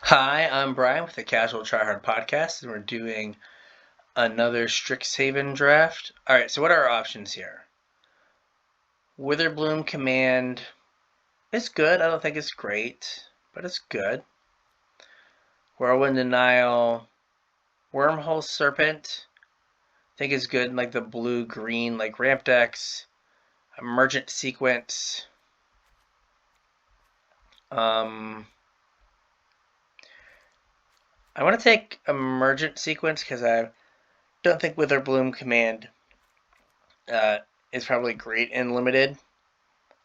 Hi, I'm Brian with the Casual Try Hard podcast, and we're doing another Strixhaven draft. All right, so what are our options here? Witherbloom Command is good. I don't think it's great, but it's good. Whirlwind Denial, Wormhole Serpent, I think is good in like the blue-green like ramp decks. Emergent Sequence. I want to take Emergent Sequence because I don't think Witherbloom Command is probably great in limited.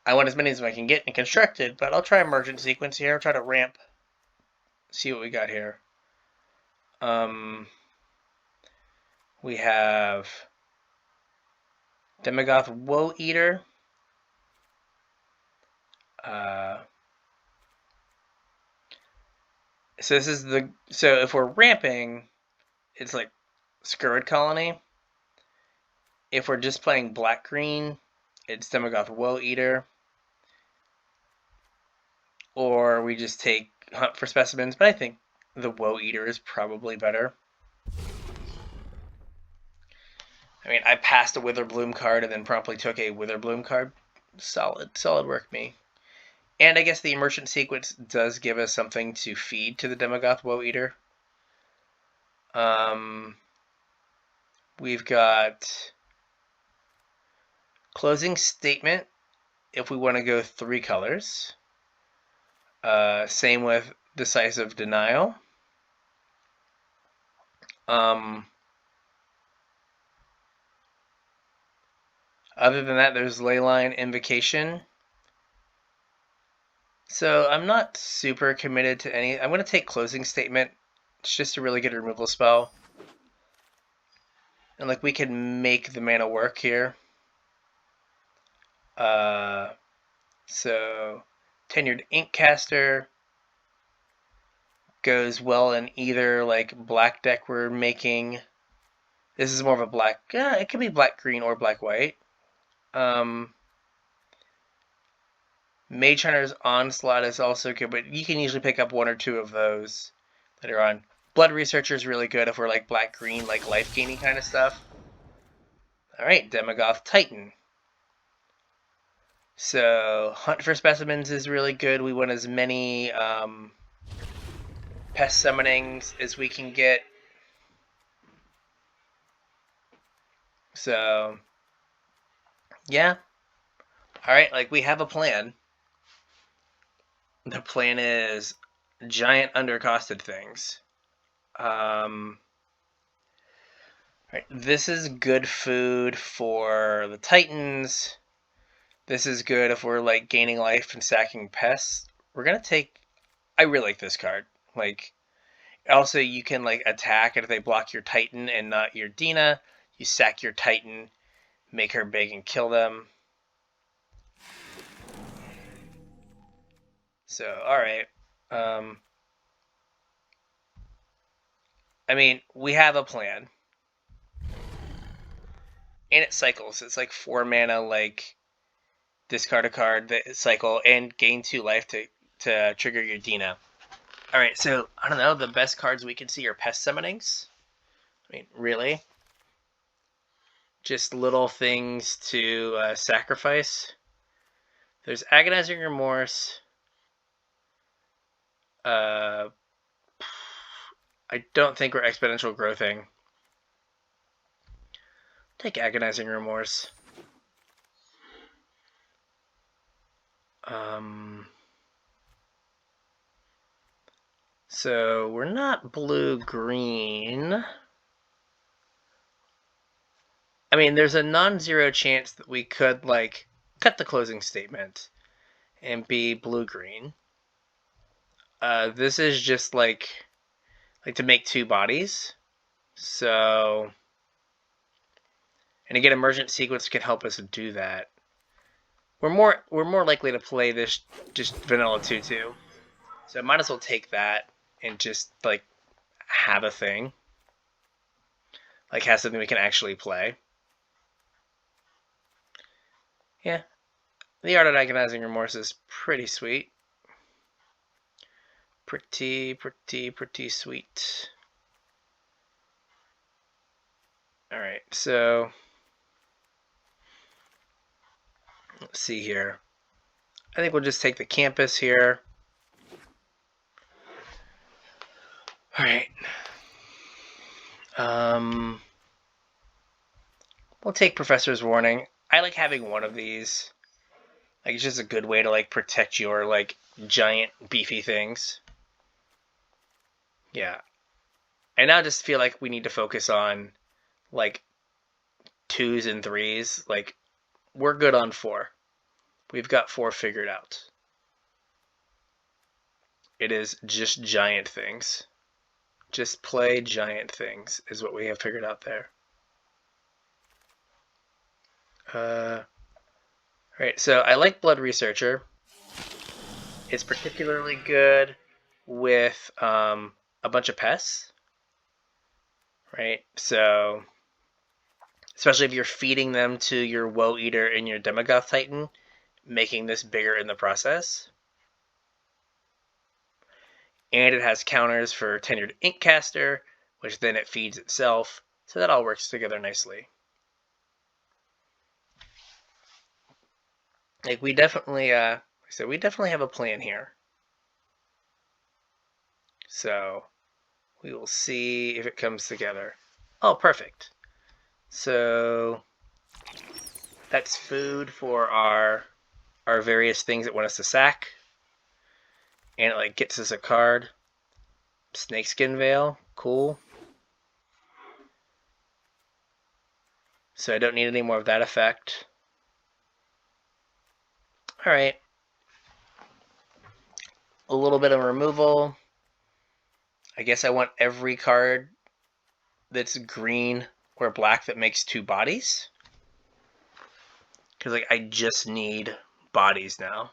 I want as many as I can get in constructed, but I'll try Emergent Sequence here. I'll try to ramp. See what we got here. We have Demogoth Woe Eater. So this is so if we're ramping, it's like Scourge Colony. If we're just playing black green, it's Demogoth Woe Eater. Or we just take Hunt for Specimens, but I think the Woe Eater is probably better. I mean, I passed a Witherbloom card and then promptly took a Witherbloom card. Solid work, me. And I guess the Emergent Sequence does give us something to feed to the Demogoth Woe Eater. We've got Closing Statement if we want to go 3 colors. Same with Decisive Denial. Other than that, there's Leyline Invocation. So I'm not super committed to any. I'm going to take Closing Statement. It's just a really good removal spell. And like we can make the mana work here. So Tenured Inkcaster goes well in either like black deck we're making. This is more of a black. It could be black green or black white. Mage Hunter's Onslaught is also good, but you can usually pick up 1 or 2 of those later on. Blood Researcher is really good if we're like black green, like life gaining kind of stuff. All right, Demogoth Titan. So Hunt for Specimens is really good. We want as many pest summonings as we can get. So yeah. All right, like we have a plan. The plan is giant undercosted things. Right, this is good food for the Titans. This is good if we're like gaining life and sacking pests. We're gonna take. I really like this card. Like, also you can like attack, and if they block your Titan and not your Dina, you sack your Titan, make her big, and kill them. So all right. I mean, we have a plan. And it cycles. It's like 4 mana, like discard a card that cycle and gain 2 life to trigger your Dina. Alright, so I don't know, the best cards we can see are pest summonings. I mean, really? Just little things to sacrifice. There's Agonizing Remorse. I don't think we're exponential growthing. Take Agonizing Remorse. So we're not blue-green. I mean, there's a non-zero chance that we could, like, cut the Closing Statement and be blue-green. This is just, like to make 2 bodies. So... And again, Emergent Sequence can help us do that. We're more likely to play this just vanilla 2/2. So I might as well take that and just, like, have a thing. Like, have something we can actually play. Yeah. The Art of Agonizing Remorse is pretty sweet. Pretty sweet. Alright, so let's see here. I think we'll just take the campus here. Alright. We'll take Professor's Warning. I like having one of these. Like, it's just a good way to, like, protect your, like, giant, beefy things. Yeah. I now just feel like we need to focus on, like, 2s and 3s. Like, we're good on 4. We've got 4 figured out. It is just giant things. Just play giant things is what we have figured out there. Alright, so I like Blood Researcher. It's particularly good with a bunch of pests. Right? So, especially if you're feeding them to your Woe Eater and your Demogoth Titan, making this bigger in the process. And it has counters for Tenured Inkcaster, which then it feeds itself. So that all works together nicely. Like, we definitely, we definitely have a plan here. So, we will see if it comes together. Oh, perfect. So, that's food for our various things that want us to sack. And it, like, gets us a card. Snakeskin Veil, cool. So I don't need any more of that effect. Alright. A little bit of removal. I guess I want every card that's green or black that makes 2 bodies. Because, like, I just need bodies now.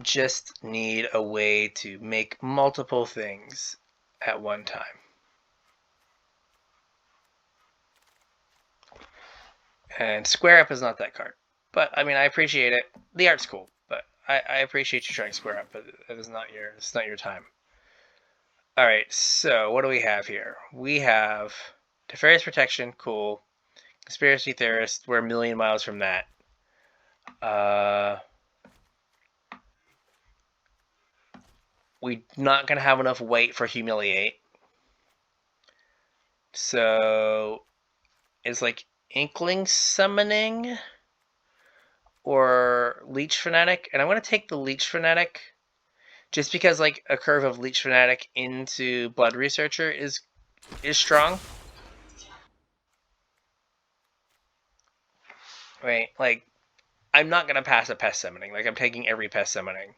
Just need a way to make multiple things at one time. And Square Up is not that card. But, I mean, I appreciate it. The art's cool, but I appreciate you trying Square Up, but it's not your time. Alright, so what do we have here? We have Nefarious Protection, cool. Conspiracy Theorist, we're a million miles from that. We're not going to have enough weight for Humiliate. So, it's like Inkling Summoning or Leech Fanatic. And I'm going to take the Leech Fanatic just because, like, a curve of Leech Fanatic into Blood Researcher is strong. Right? Like, I'm not going to pass a Pest Summoning. Like, I'm taking every Pest Summoning.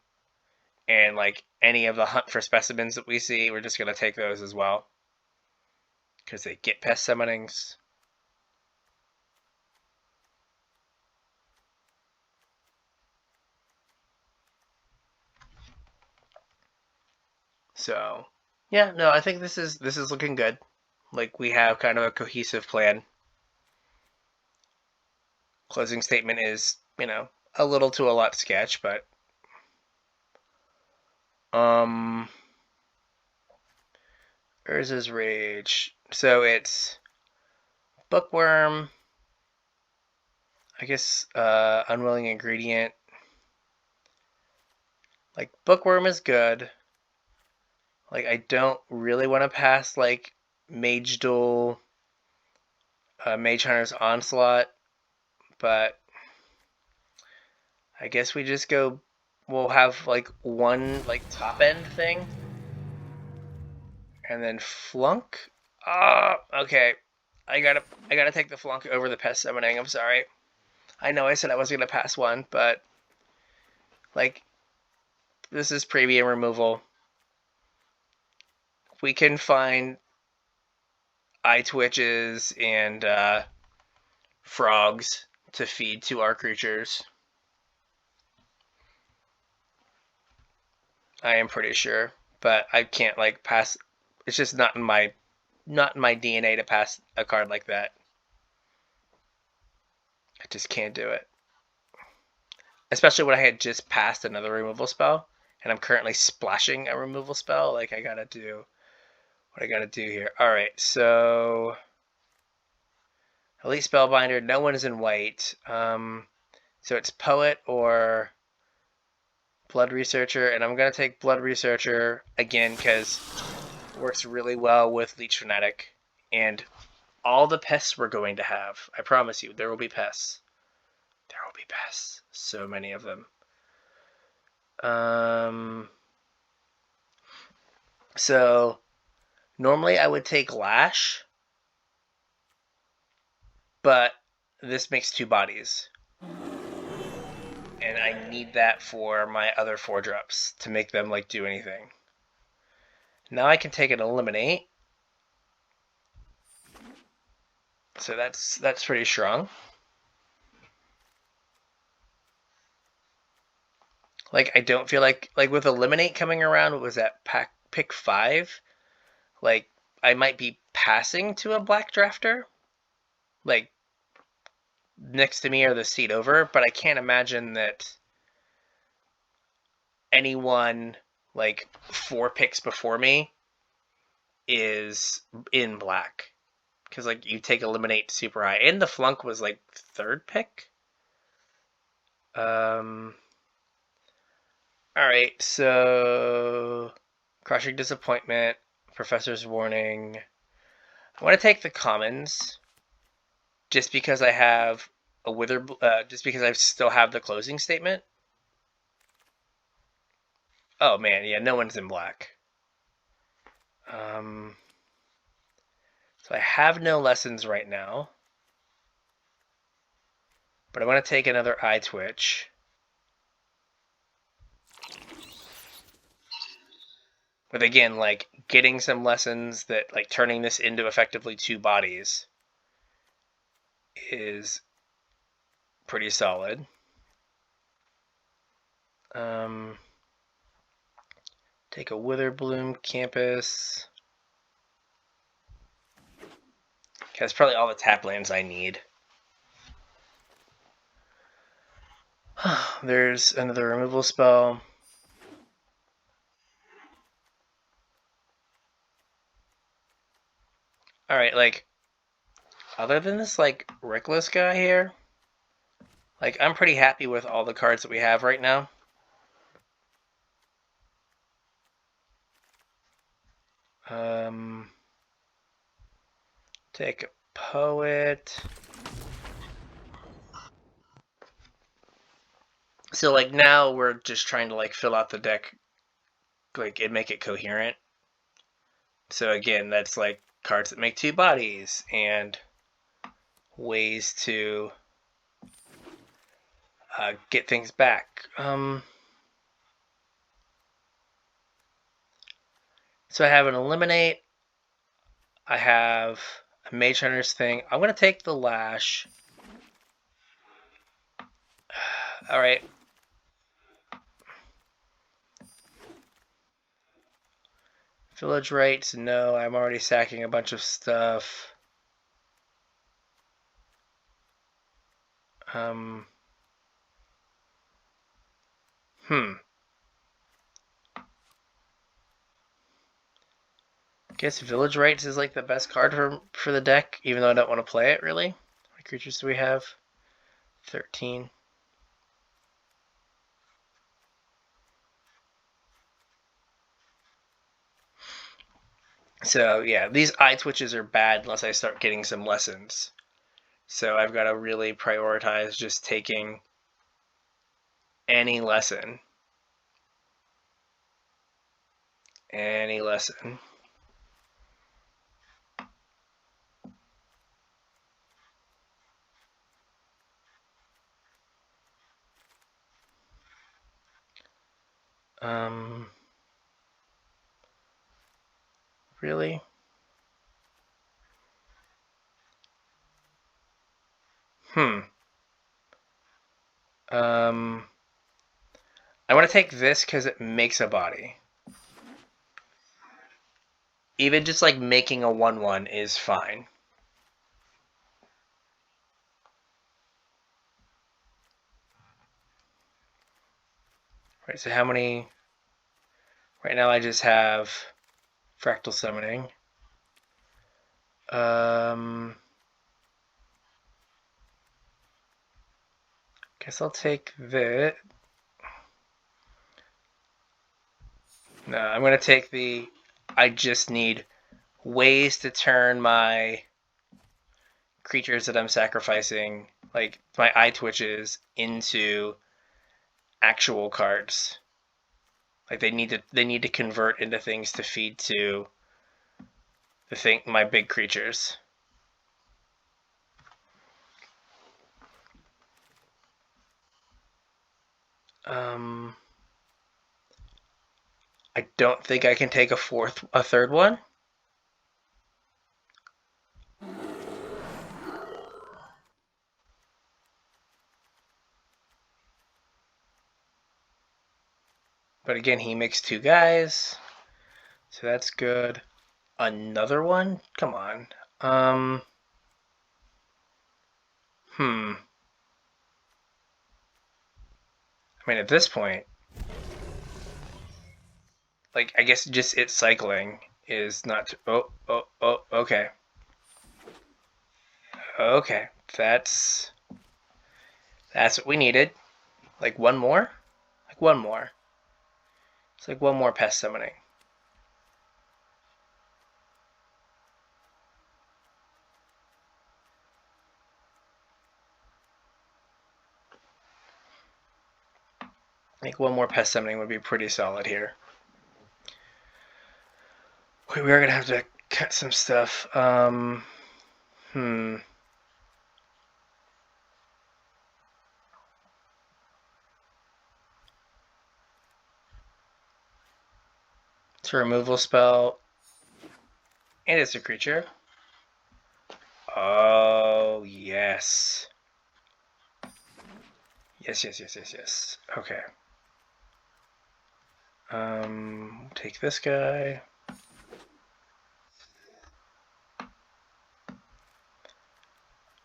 And, like, any of the Hunt for Specimens that we see, we're just going to take those as well. Because they get Pest Summonings. So, yeah, no, I think this is looking good. Like, we have kind of a cohesive plan. Closing statement is, you know, a little to a lot sketch, but Urza's Rage. So it's Bookworm, I guess, Unwilling Ingredient. Like, Bookworm is good. Like, I don't really want to pass, like, Mage Duel, Mage Hunter's Onslaught, but I guess we just go, we'll have, like, one, like, top-end thing, and then Flunk. Okay. I gotta take the Flunk over the Pest Summoning, I'm sorry. I know I said I was gonna pass one, but, like, this is premium removal. We can find eye twitches and frogs to feed to our creatures. I am pretty sure, but I can't, like, pass. It's just not in my DNA to pass a card like that. I just can't do it. especially when I had just passed another removal spell, and I'm currently splashing a removal spell. Like, I gotta do what I gotta do here. Alright, so Elite Spellbinder, no one is in white. So it's Poet or Blood Researcher, and I'm gonna take Blood Researcher again because it works really well with Leech Fanatic. And all the pests we're going to have. I promise you, there will be pests. There will be pests. So many of them. So normally I would take Lash, but this makes 2 bodies. And I need that for my other 4-drops to make them like do anything. Now I can take an Eliminate. So that's pretty strong. Like, I don't feel like with Eliminate coming around, what was that, pick 5? Like, I might be passing to a black drafter. Like, next to me or the seat over, but I can't imagine that anyone like 4 picks before me is in black. Because like you take Eliminate super high. And the Flunk was like 3rd pick. Alright, so Crushing Disappointment, Professor's Warning. I want to take the commons just because I have a Wither, just because I still have the closing statement. Oh man, yeah, no one's in black. So I have no lessons right now. But I want to take another Eye Twitch. But again, like, getting some lessons that, like, turning this into effectively 2 bodies is pretty solid. Take a Witherbloom Campus. Okay, that's probably all the tap lands I need. There's another removal spell. Alright, like, other than this, like, Rickless guy here, like, I'm pretty happy with all the cards that we have right now. Take a Poet. So, like, now we're just trying to, like, fill out the deck, like, and make it coherent. So, again, that's, like, cards that make 2 bodies, and ways to get things back. So I have an Eliminate. I have a Mage Hunter's thing. I'm going to take the Lash. Alright. Village Rites, no. I'm already sacking a bunch of stuff. Guess Village Rites is like the best card for the deck, even though I don't want to play it really. How many creatures do we have? 13. So yeah, these eye twitches are bad unless I start getting some lessons. So I've got to really prioritize just taking any lesson. Any lesson. Really? I want to take this because it makes a body. Even just like making a 1/1 is fine. Right, so how many? Right now I just have Fractal Summoning. Guess I'll take that. No, I'm going to take the... I just need ways to turn my creatures that I'm sacrificing, like my eye twitches, into actual cards. Like they need to convert into things to feed to my big creatures. I don't think I can take a third one. But again, he makes 2 guys, so that's good. Another one? Come on. I mean, at this point, like, I guess just it cycling is not... okay. Okay, that's what we needed. Like one more? Like one more. It's like one more pest summoning. I think one more pest summoning would be pretty solid here. Wait, we are going to have to cut some stuff. It's a removal spell. And it's a creature. Oh, yes. Yes. Okay. Take this guy.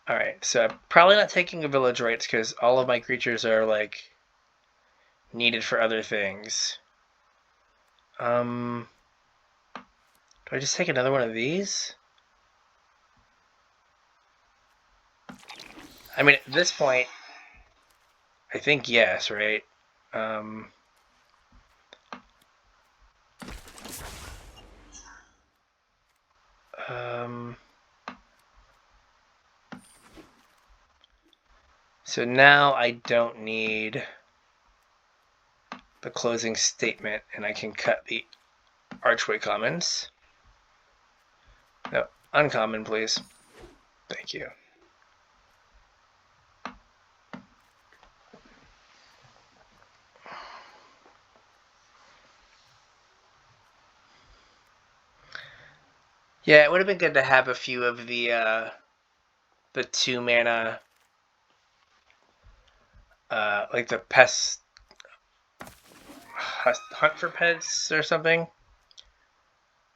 Alright, so I'm probably not taking a village rights because all of my creatures are, like, needed for other things. Do I just take another one of these? I mean, at this point, I think yes, right? So now I don't need the closing statement, and I can cut the Archway commons. No, uncommon, please. Thank you. Yeah, it would have been good to have a few of the 2 mana, like the pest hunt for pets or something.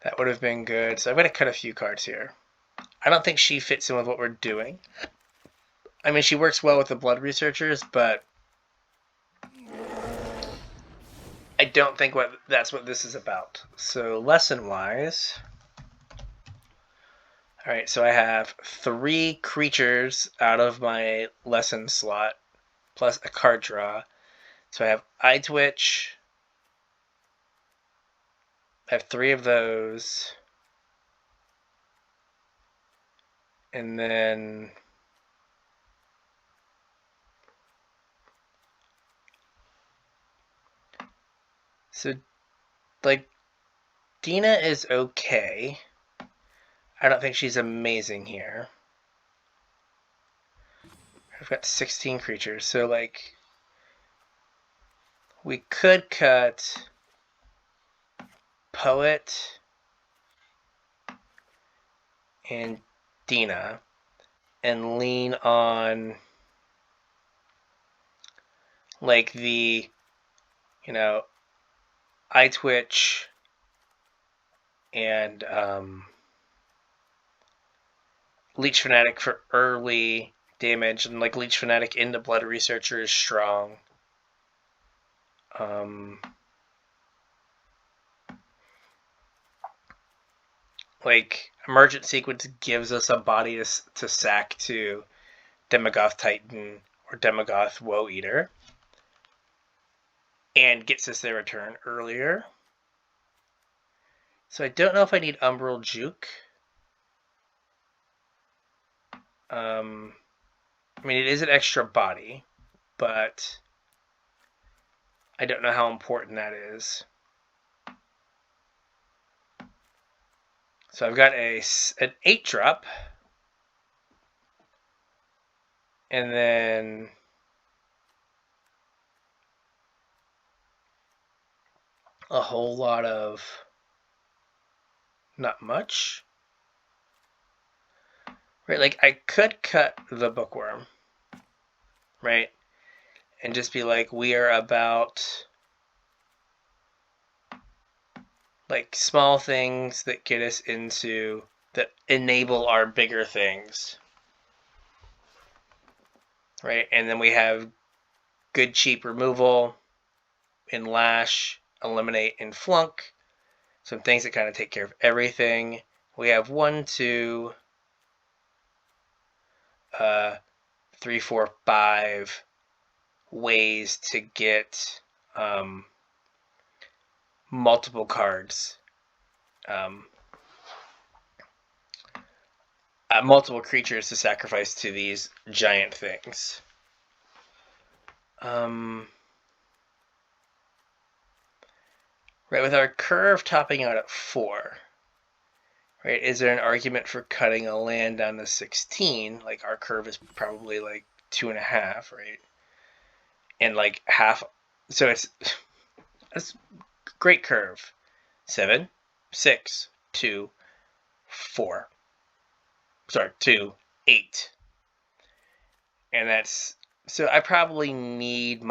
That would have been good. So I'm going to cut a few cards here. I don't think she fits in with what we're doing. I mean, she works well with the blood researchers, but I don't think that's what this is about. So lesson-wise, all right. So I have 3 creatures out of my lesson slot, plus a card draw. So I have Eye Twitch. I have 3 of those, and then so like Dina is okay. I don't think she's amazing here. I've got 16 creatures, so like we could cut Poet and Dina and lean on like the, Eye Twitch and Leech Fanatic for early damage, and like Leech Fanatic into Blood Researcher is strong. Like, Emergent Sequence gives us a body to sack to Demogoth Titan or Demogoth Woe Eater. And gets us their return earlier. So I don't know if I need Umbral Juke. I mean, it is an extra body, but I don't know how important that is. So I've got an 8-drop. And then a whole lot of not much. Right, like I could cut the Bookworm, right? And just be like, we are about like small things that get us into, that enable our bigger things. Right, and then we have good cheap removal in Lash, Eliminate, and Flunk. Some things that kind of take care of everything. We have 1, 2, 3, 4, 5 ways to get multiple cards. Multiple creatures to sacrifice to these giant things. Right, with our curve topping out at 4, right, is there an argument for cutting a land down to 16? Like, our curve is probably like 2.5, right? And like half, so it's great curve. 7, 6, 2, 4. Sorry, 2, 8. And that's, so I probably need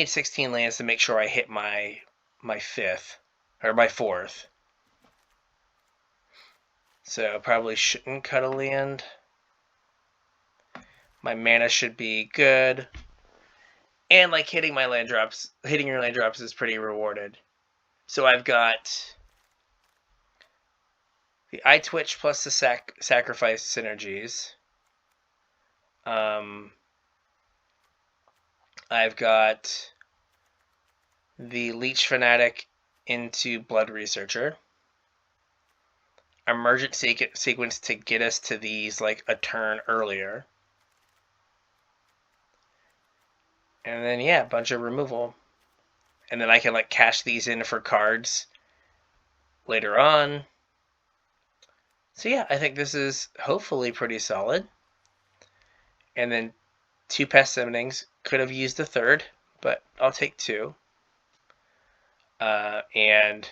16 lands to make sure I hit my 5th, or my 4th. So I probably shouldn't cut a land. My mana should be good. And like hitting your land drops is pretty rewarded. So I've got the Eye Twitch plus the sacrifice synergies. I've got the Leech Fanatic into Blood Researcher. Emergent Sequence to get us to these like a turn earlier. And then, yeah, a bunch of removal. And then I can like cash these in for cards later on. So yeah, I think this is hopefully pretty solid. And then 2 pest summonings. Could have used a 3rd, but I'll take 2. And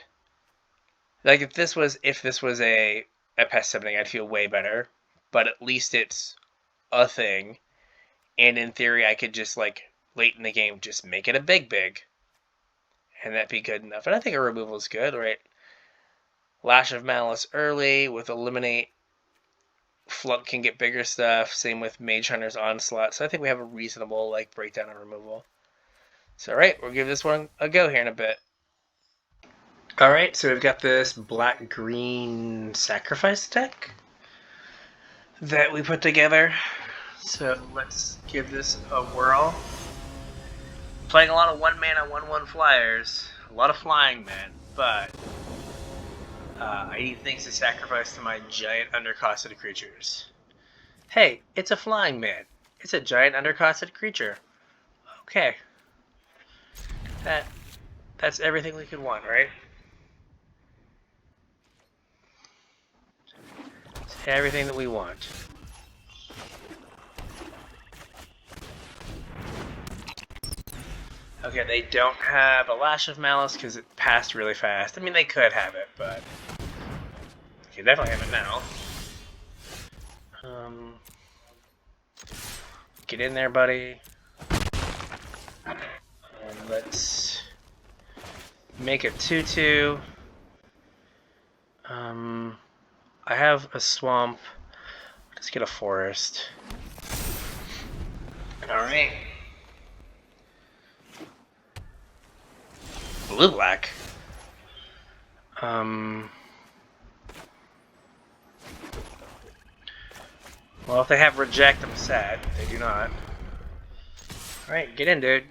like if this was a pest summoning, I'd feel way better. But at least it's a thing. And in theory, I could just like late in the game just make it a big. And that'd be good enough. And I think a removal is good, right? Lash of Malice early with Eliminate. Flunk can get bigger stuff. Same with Mage Hunter's Onslaught. So I think we have a reasonable like breakdown of removal. So alright, we'll give this one a go here in a bit. Alright, so we've got this black-green sacrifice deck that we put together. So let's give this a whirl. Playing a lot of 1-mana 1/1 flyers. A lot of flying, man. But I need things to sacrifice to my giant undercosted creatures. Hey, it's a flying man. It's a giant undercosted creature. Okay. That's everything we could want, right? It's everything that we want. Okay, they don't have a Lash of Malice because it passed really fast. I mean, they could have it, but they can definitely have it now. Get in there, buddy. And let's make a 2/2. I have a swamp. Let's get a forest. Alright. Blue-black. Well, if they have reject, I'm sad. They do not. Alright, get in, dude.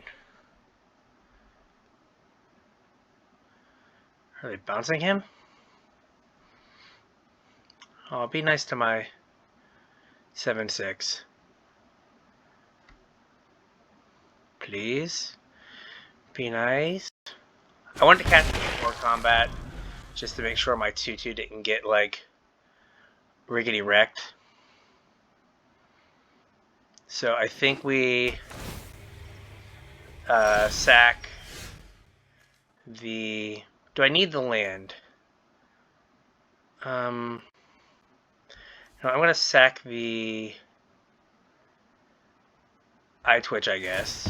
Are they bouncing him? Oh, be nice to my 7/6. Please. Be nice. I wanted to cast it before combat, just to make sure my 2/2 didn't get, like, riggedy wrecked. So I think we sack the... Do I need the land? No, I'm going to sack the iTwitch, I guess.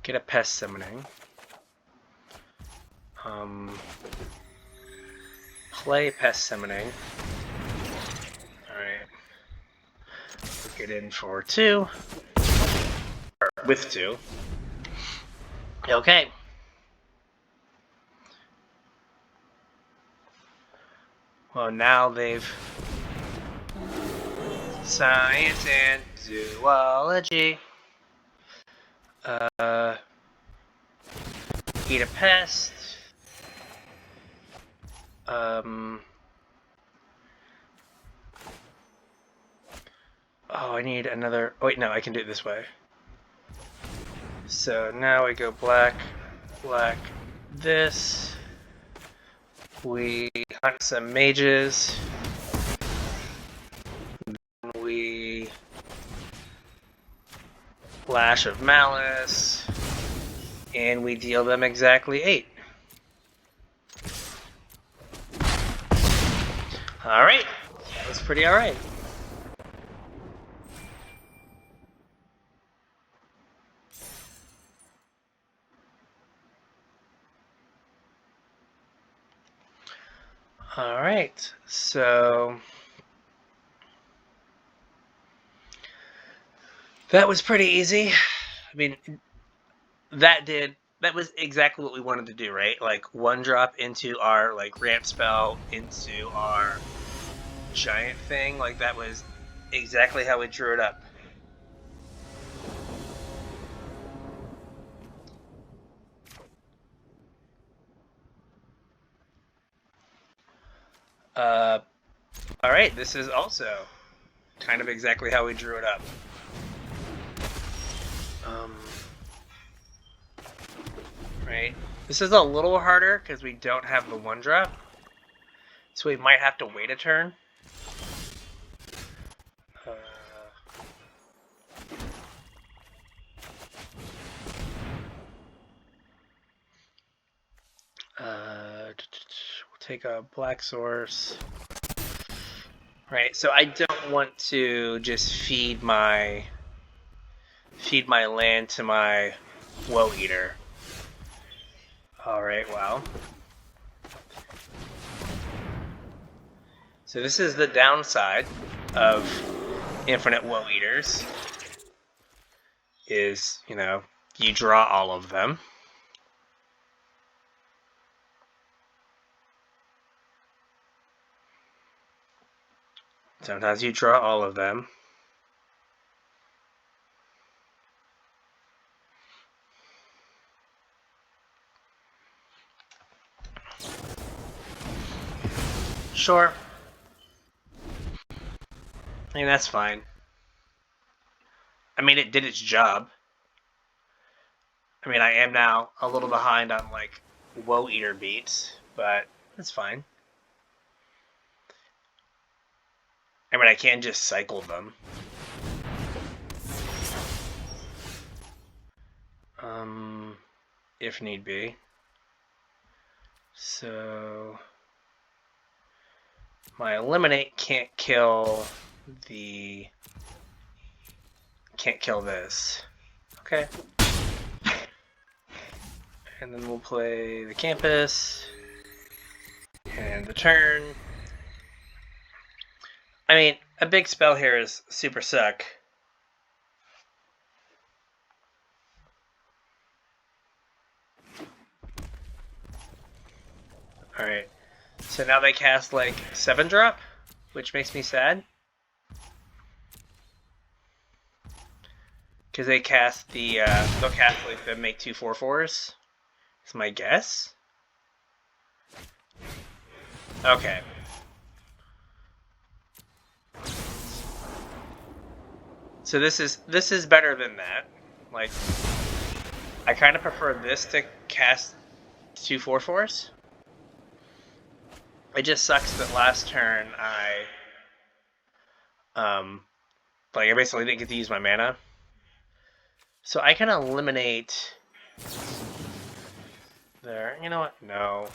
Get a pest summoning. Play pest summoning. Alright. We'll get in for 2. Or with 2. Okay. Well, now they've... Science and zoology. Eat a pest. Oh, I need another... Oh, wait, no, I can do it this way. So now we go black, black, this. We hunt some mages. Then we... Lash of Malice. And we deal them exactly 8. Alright, that was pretty alright. Alright, so... That was pretty easy. I mean, that was exactly what we wanted to do, right? Like, 1-drop into our, like, ramp spell, into our giant thing. Like, that was exactly how we drew it up. Alright, this is also kind of exactly how we drew it up. Right. This is a little harder because we don't have the 1-drop. So we might have to wait a turn. We'll take a black source. Right, so I don't want to just feed my land to my Woe Eater. Alright, well. So this is the downside of infinite Woe Eaters. Is, you know, you draw all of them. Sometimes you draw all of them. Sure. I mean, that's fine. I mean, it did its job. I mean, I am now a little behind on, like, Woe Eater beats, but that's fine. I mean, I can just cycle them. If need be. So... my Eliminate can't kill the... can't kill this. Okay. And then we'll play the Campus. And the turn. I mean, a big spell here is Super Suck. Alright. So now they cast like 7-drop, which makes me sad. Because they cast the, they'll cast like the make 2 4/4s. That's my guess. Okay. So this is better than that. Like, I kind of prefer this to cast 2 4/4s. It just sucks that last turn I basically didn't get to use my mana. So I can eliminate there. You know what? No.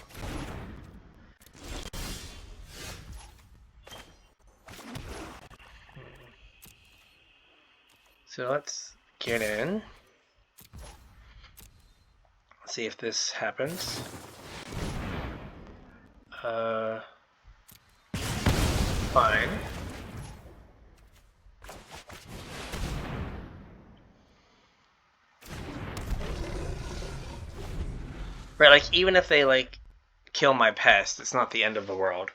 So let's get in. Let's see if this happens. Fine. Right, like, even if they, like, kill my pest, it's not the end of the world.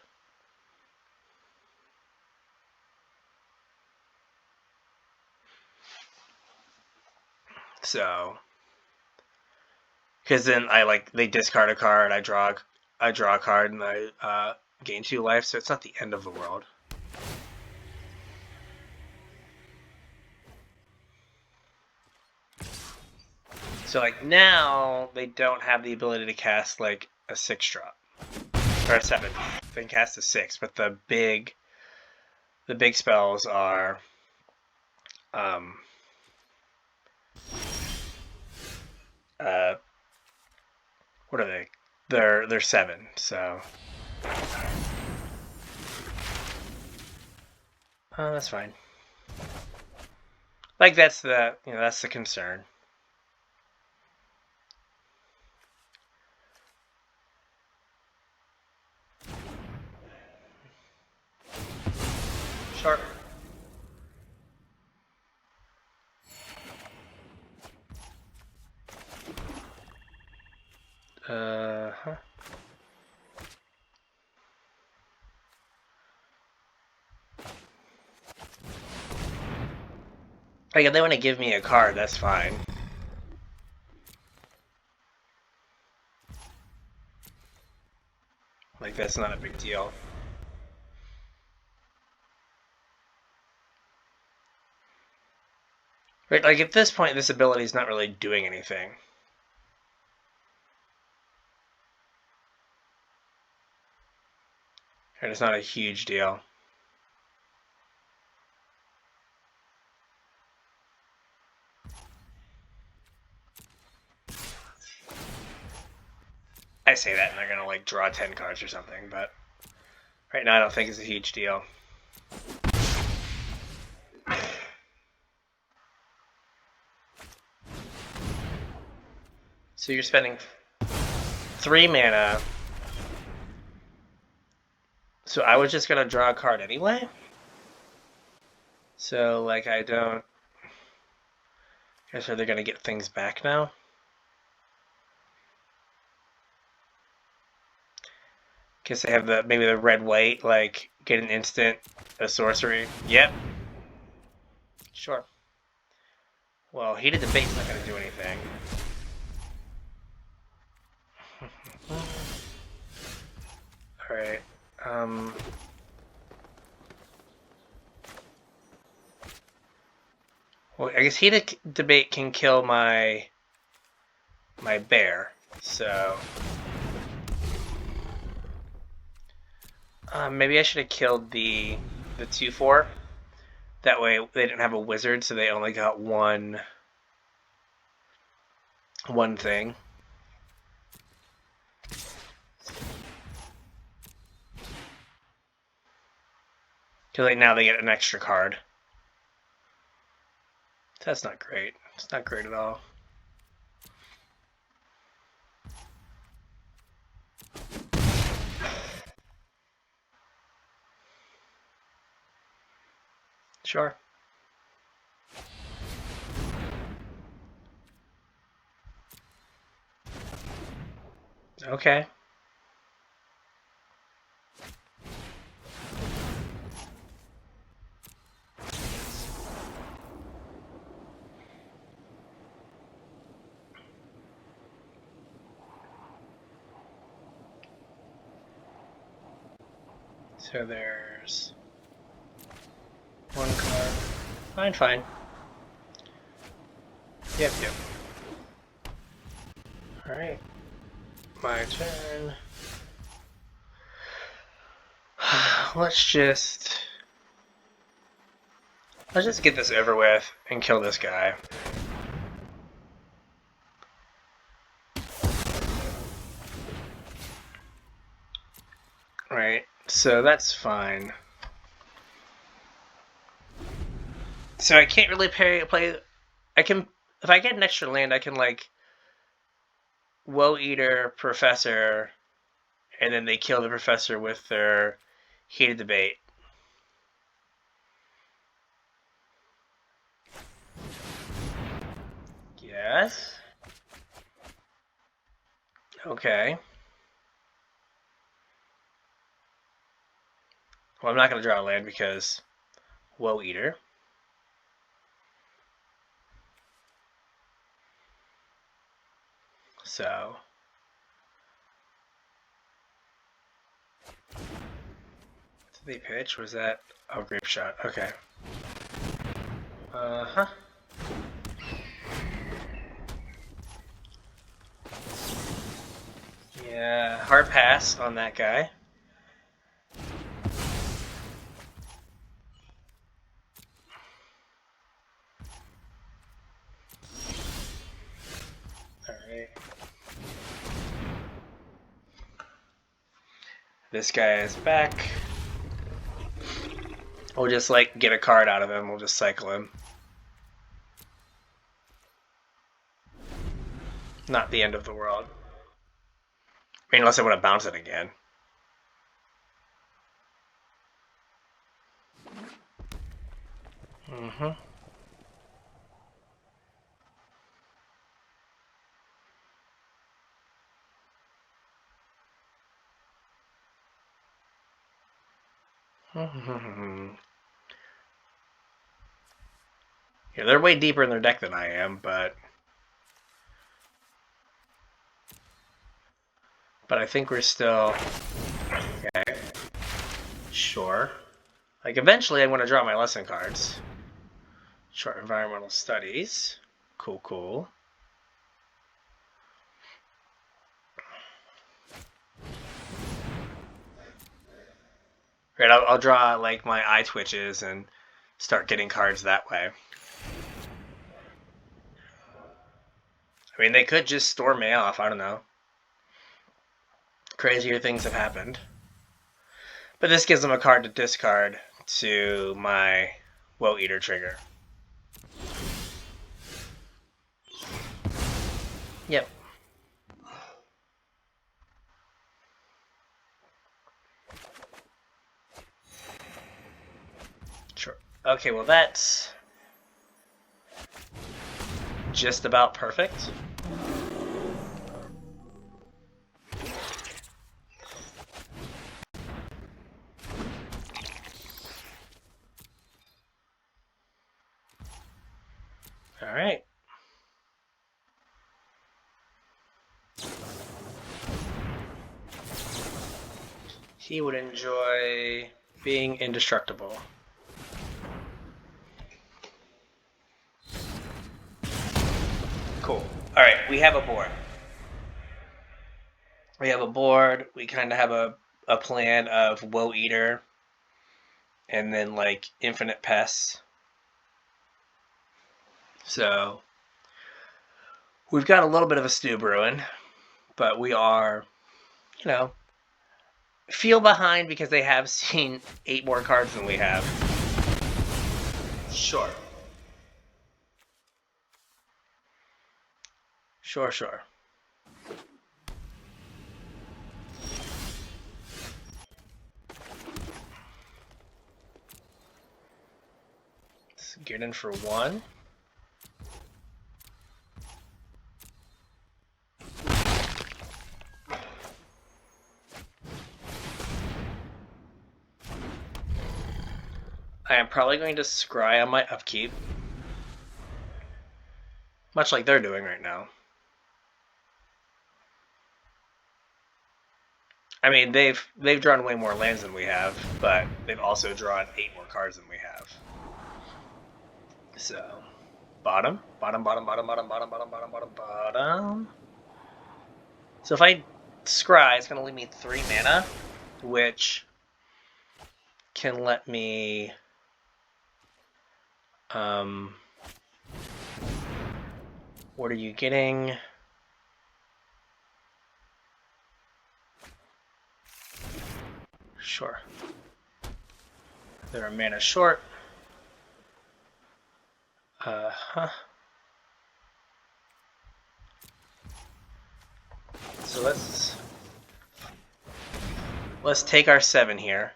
So, because then they discard a card, I draw a card, and I gain 2 life, so it's not the end of the world. So, like, now they don't have the ability to cast like a 6-drop or a 7. They can cast a 6, but the big spells are what are they? They're 7. So that's fine. Like, that's the concern. Sure. Huh. Like, if they want to give me a card, that's fine. Like, that's not a big deal. Right, like, at this point, this ability is not really doing anything. And it's not a huge deal. I say that and they're gonna like draw 10 cards or something, but right now I don't think it's a huge deal. So you're spending 3 mana. So I was just gonna draw a card anyway. So like I don't. I guess are they gonna get things back now? Guess they have maybe the red white, like get an instant, a sorcery. Yep. Sure. Well, heated debate's not gonna do anything. Alright. Well, I guess heated debate can kill my bear, so maybe I should have killed the 2/4. That way they didn't have a wizard, so they only got one thing. Because like now they get an extra card. That's not great. It's not great at all. Sure. Okay. So there's one card. Fine. Yep. Alright. My turn. Let's just get this over with and kill this guy. Right, so that's fine. So I can't really play. I can, if I get an extra land, I can like Woe Eater Professor, and then they kill the Professor with their Heated Debate. Yes. Okay. Well, I'm not going to draw a land because Woe Eater. So. What did they pitch? Was that? Oh, Grape Shot. Okay. Uh-huh. Yeah, hard pass on that guy. Alright. This guy is back. We'll just like get a card out of him. We'll just cycle him. Not the end of the world. I mean, unless I want to bounce it again. Mm-hmm. Yeah, they're way deeper in their deck than I am, but I think we're still okay. Sure. Like eventually, I'm going to draw my lesson cards. Short environmental studies. Cool. Right, I'll draw like my eye twitches and start getting cards that way. I mean, they could just storm me off. I don't know. Crazier things have happened. But this gives them a card to discard to my Woe Eater trigger. Yep. Sure. Okay, well that's just about perfect. All right. He would enjoy being indestructible. Cool. All right, we have a board. We kind of have a plan of Woe Eater and then like infinite pests. So we've got a little bit of a stew brewing, but we are, feel behind because they have seen 8 more cards than we have. Sure. Let's get in for 1. I am probably going to scry on my upkeep. Much like they're doing right now. I mean, they've drawn way more lands than we have, but they've also drawn 8 more cards than we have. So, bottom. So if I scry, it's going to leave me 3 mana, which can let me what are you getting? Sure. They're a mana short. So let's take our 7 here.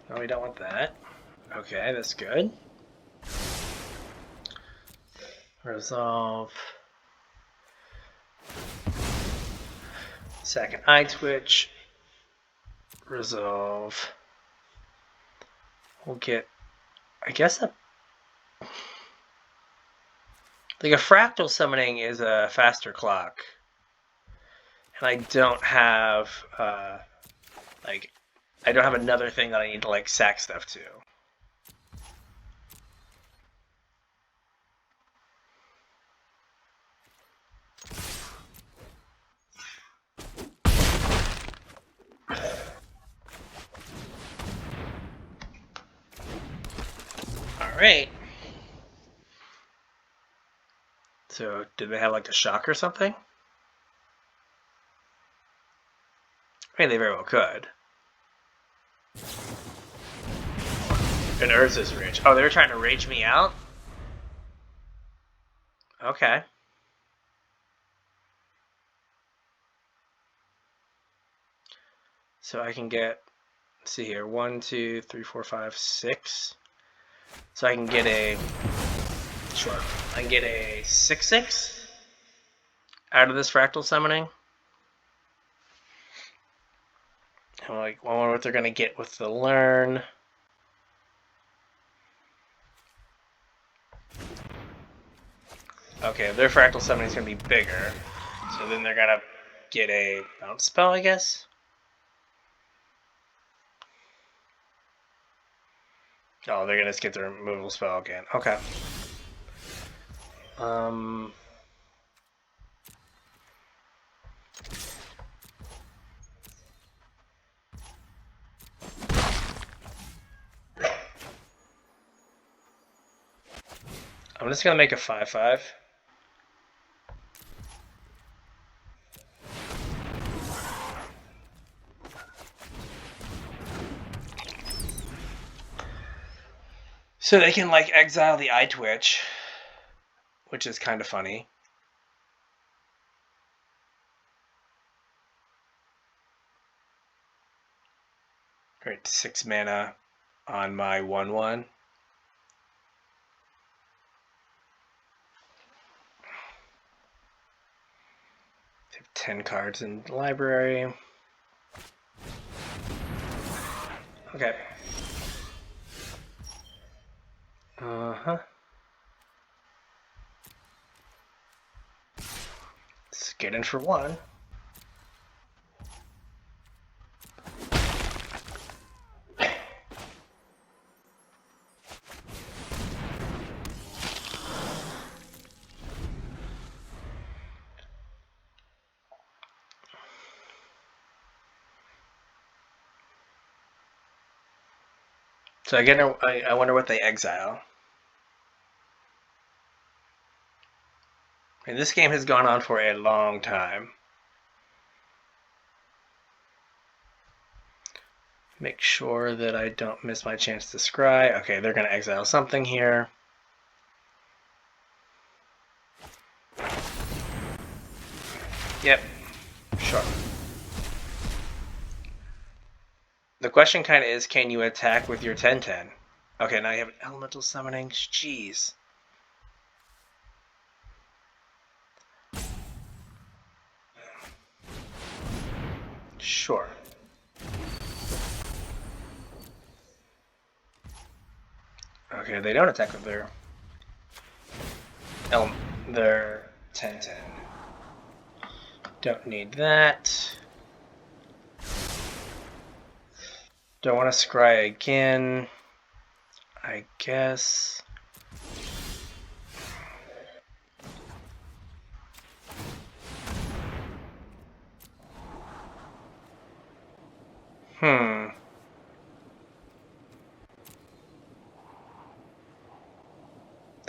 No, we don't want that. Okay, that's good. Resolve. Second eye twitch. Resolve. We'll get, I guess, like a fractal summoning is a faster clock. And I don't have, I don't have another thing that I need to, like, sack stuff to. Alright. So, did they have, like, a shock or something? I mean, they very well could. An Urza's Rage. Oh, they were trying to rage me out? Okay. So I can get, let's see here, 1, 2, 3, 4, 5, 6. So I can get a, sure, I can get a 6/6 out of this fractal summoning. I wonder what they're going to get with the learn. Okay, their fractal summoning is going to be bigger. So then they're going to get a bounce spell, I guess. Oh, they're going to skip the removal spell again. Okay. I'm just going to make a 5/5. So they can, like, exile the eye twitch, which is kind of funny. Great, 6 mana on my 1/1. I have 10 cards in the library. Okay. Let's get in for 1. So again, I wonder what they exile. And this game has gone on for a long time. Make sure that I don't miss my chance to scry. Okay, they're going to exile something here. Yep, sure. The question kind of is, can you attack with your 10/10? Okay, now you have an elemental summoning. Jeez. Sure. Okay, they don't attack with their their 10/10. Don't need that. Don't want to scry again, I guess.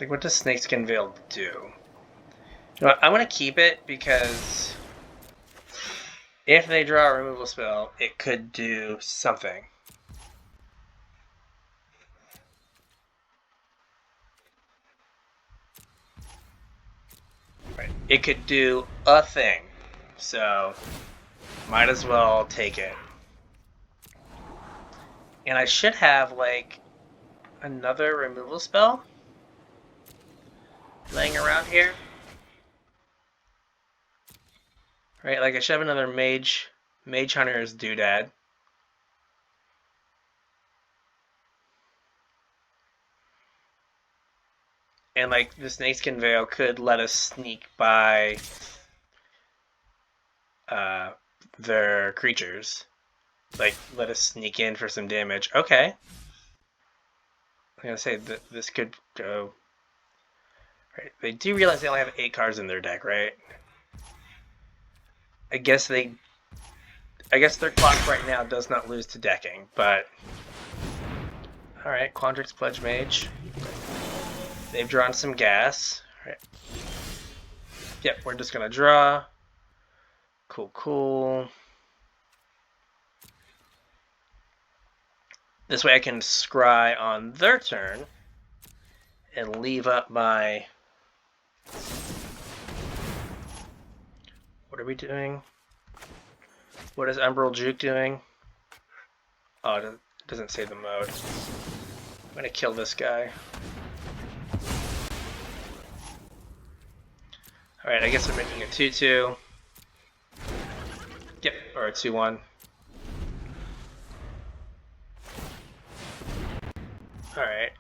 Like, what does Snakeskin Veil do? You know what, I'm going to keep it because if they draw a removal spell, it could do something. Right. It could do a thing, so might as well take it. And I should have, like, another removal spell laying around here. Right, like I should have another Mage Hunter's Doodad. And like the Snakeskin Veil could let us sneak by their creatures. Like, let us sneak in for some damage. Okay. I'm gonna say that this could go. Right. They do realize they only have 8 cards in their deck, right? I guess their clock right now does not lose to decking, but alright, Quandrix Pledge Mage. They've drawn some gas. Right. Yep, we're just gonna draw. Cool. This way I can scry on their turn and leave up my... What are we doing? What is Umbral Juke doing? Oh, it doesn't say the mode. I'm gonna kill this guy. Alright, I guess I'm making a 2/2. Yep, or a 2/1. Alright.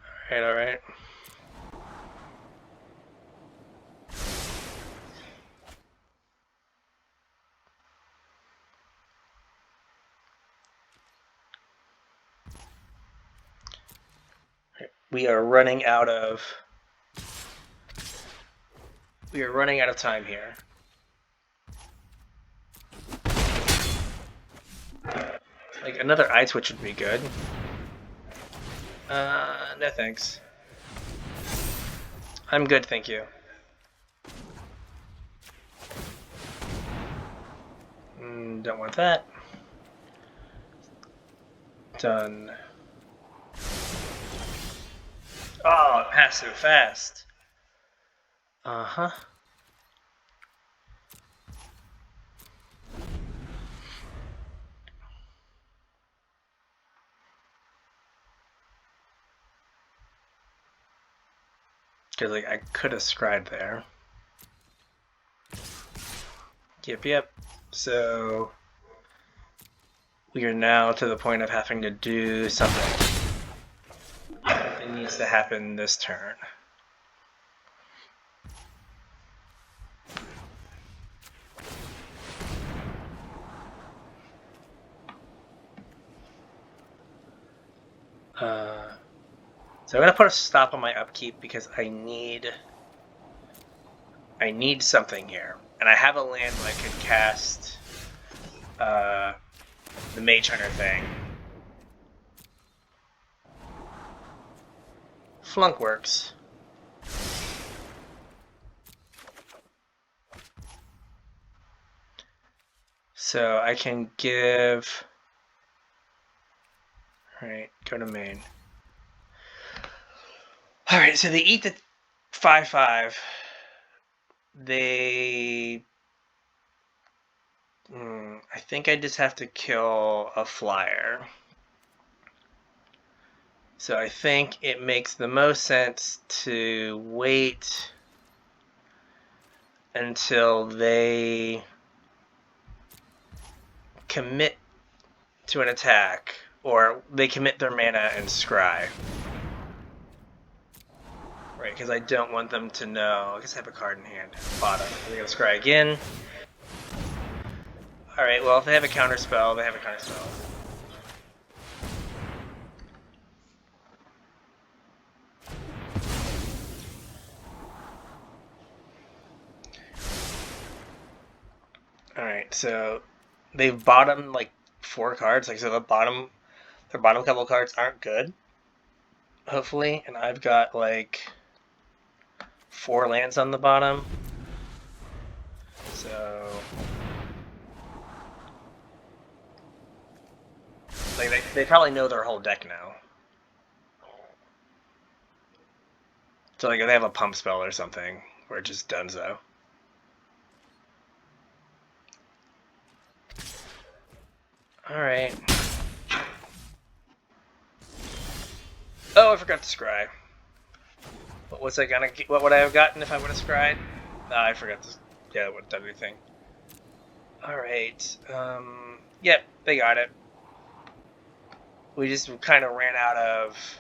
We are running out of time here. Like, another Eye Twitch would be good. No thanks. I'm good, thank you. Don't want that. Done. Oh, it passed so fast. Uh-huh. Because, like, I could have scribed there. Yep. So, we are now to the point of having to do something. It needs to happen this turn. So I'm gonna put a stop on my upkeep because I need something here, and I have a land where I could cast the Mage Hunter thing. Flunk works. So I can give. Alright, go to main. Alright, so they eat the 5/5. They... I think I just have to kill a flyer. So I think it makes the most sense to wait until they commit to an attack, or they commit their mana and scry. Right, because I don't want them to know. I guess I have a card in hand. Bottom. We're going to scry again. Alright, well, if they have a counter spell, they have a counter spell. Alright, so they've bottomed like 4 cards. Like, so their bottom couple cards aren't good. Hopefully, and I've got like 4 lands on the bottom. So like they probably know their whole deck now. So like if they have a pump spell or something, we're just donezo. Alright. Oh, I forgot to scry. What was I gonna get? What would I have gotten if I would have scried? I forgot to. Yeah, it wouldn't have done anything. Alright. Yep, they got it. We just kind of ran out of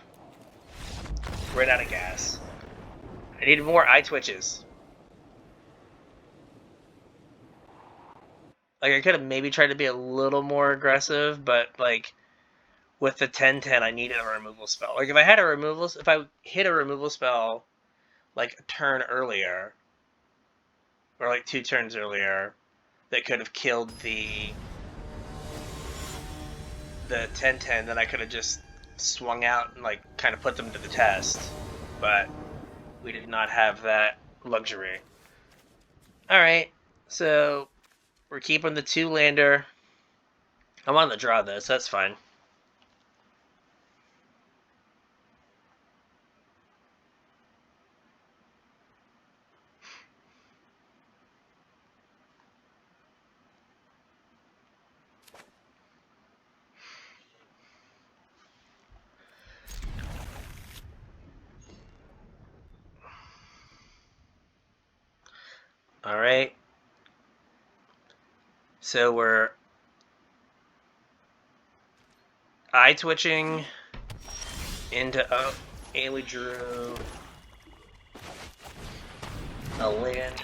gas. I needed more eye twitches. Like, I could have maybe tried to be a little more aggressive, but like with the 10/10, I needed a removal spell. Like, if I hit a removal spell like a turn earlier, or like 2 turns earlier, that could have killed the 10/10, then I could have just swung out and like kind of put them to the test. But we did not have that luxury. Alright, so we're keeping the 2-lander. I'm on the draw though, so that's fine. Alright. So we're eye twitching into and we drew a land.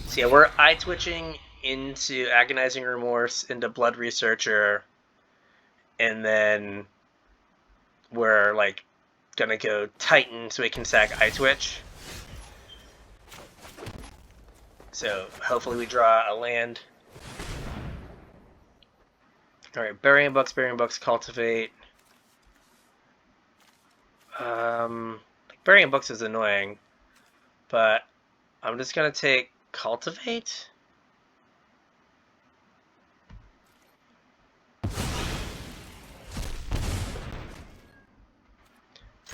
So yeah, we're eye twitching into Agonizing Remorse, into Blood Researcher, and then we're like gonna go Titan so we can sack eye twitch. So hopefully we draw a land. Alright, Burying Books, Cultivate. Burying Books is annoying, but I'm just gonna take Cultivate.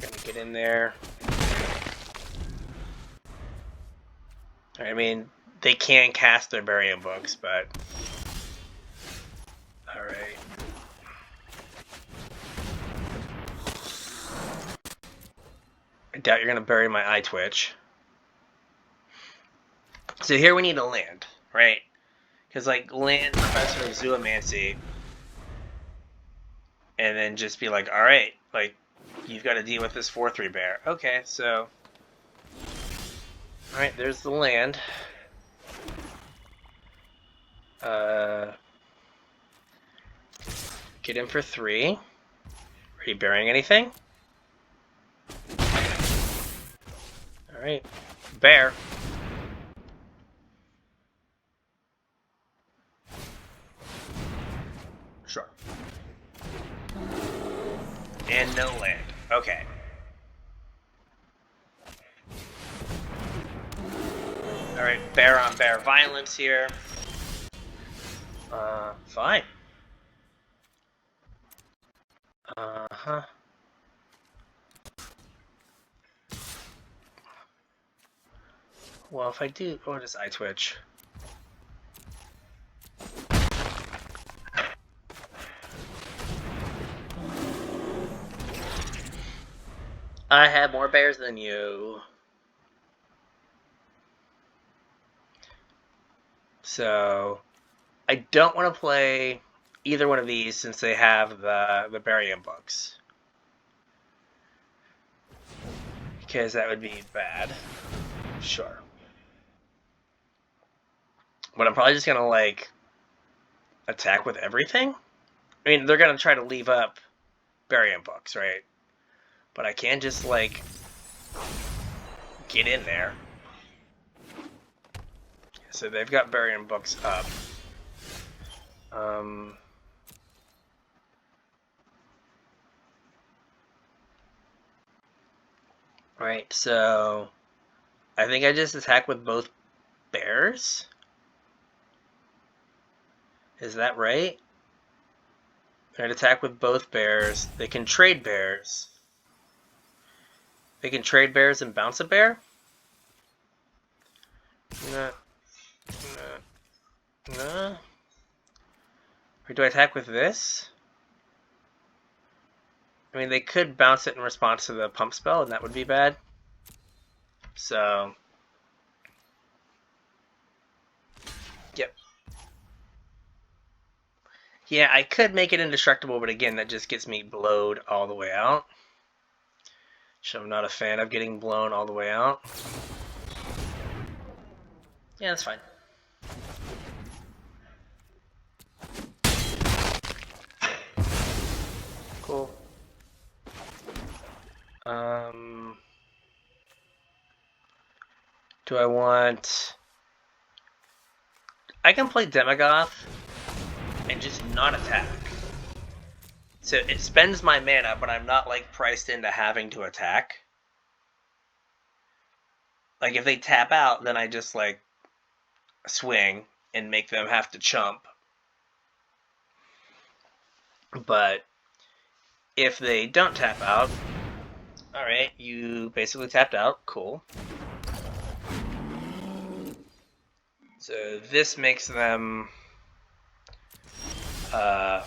Gonna get in there. I mean, they can cast their Burying Books, but alright. I doubt you're gonna bury my eye twitch. So here we need a land, right? Because like land Professor of Zoomancy, and then just be like, alright, like you've got to deal with this 4/3 bear. Okay, so alright, there's the land. Get in for 3. Are you burying anything? Alright. Bear. Sure. And no land. Okay. Alright, bear on bear violence here. Fine. Uh-huh. Well, if I do... Oh, does eye twitch? I have more bears than you. So, I don't want to play either one of these since they have the Burying Books. because that would be bad. Sure. But I'm probably just gonna, like, attack with everything? I mean, they're gonna try to leave up Burying Books, right? But I can just, like, get in there. So they've got Burying Books up. Right, so I think I just attack with both bears? Is that right? They're gonna attack with both bears. They can trade bears. They can trade bears and bounce a bear? No. No. No. Or do I attack with this? I mean, they could bounce it in response to the pump spell, and that would be bad. So, yep. Yeah, I could make it indestructible, but again, that just gets me blowed all the way out. So I'm not a fan of getting blown all the way out. Yeah, that's fine. Cool. Do I want... I can play Demagoth and just not attack. So it spends my mana, but I'm not, like, priced into having to attack. Like, if they tap out, then I just, like, swing and make them have to chump. But if they don't tap out, alright, you basically tapped out. Cool. So this makes them... yeah.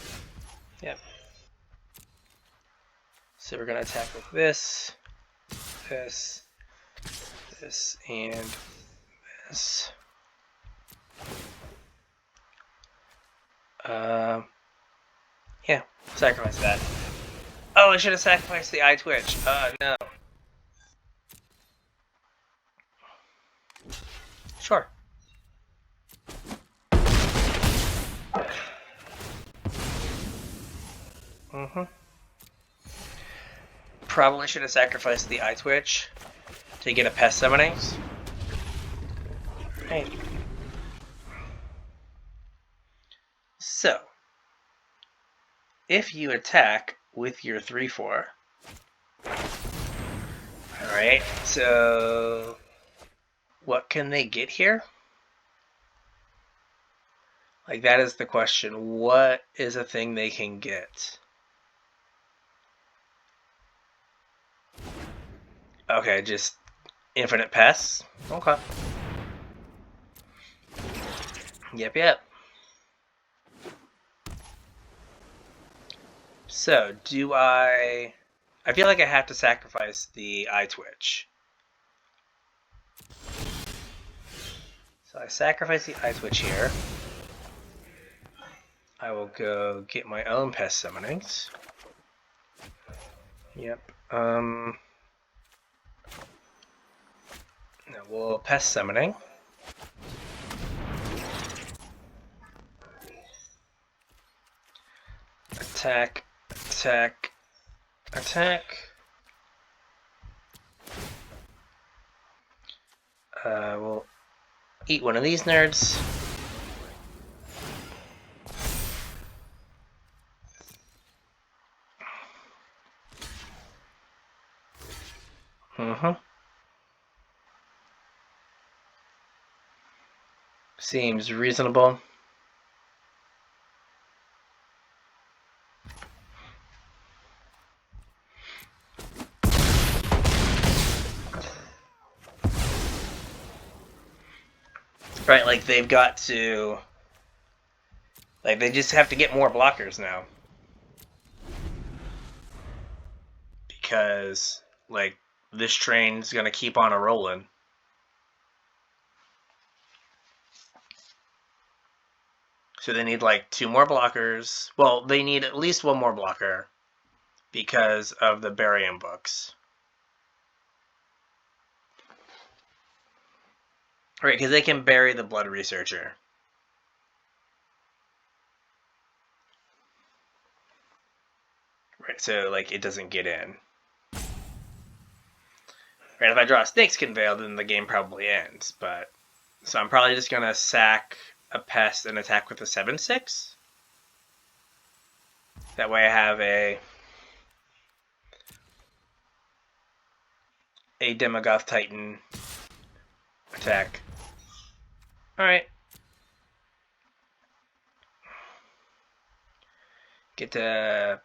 So we're going to attack with this, this, this, and this. Yeah, sacrifice that. Oh, I should have sacrificed the eye twitch. No. Sure. Probably should have sacrificed the eye twitch to get a pest summoning. Right. So, if you attack with your 3/4, alright, so what can they get here? Like, that is the question. What is a thing they can get? Okay, just infinite pests? Okay. Yep. So, do I feel like I have to sacrifice the eye twitch. So I sacrifice the eye twitch here. I will go get my own pest summonings. Yep. Now we'll pest summoning. Attack, attack, attack. We'll eat one of these nerds. Seems reasonable. Right, like they've got to... Like, they just have to get more blockers now. Because, like, this train's gonna keep on a-rolling. So they need, like, 2 more blockers. Well, they need at least 1 more blocker because of the Burying Books. Right, because they can bury the Blood Researcher. Right, so like it doesn't get in. Right, if I draw a Snakeskin Veil, then the game probably ends. But so I'm probably just gonna sack a Pest and attack with a 7/6. That way I have a Demogoth Titan attack. Alright. Get to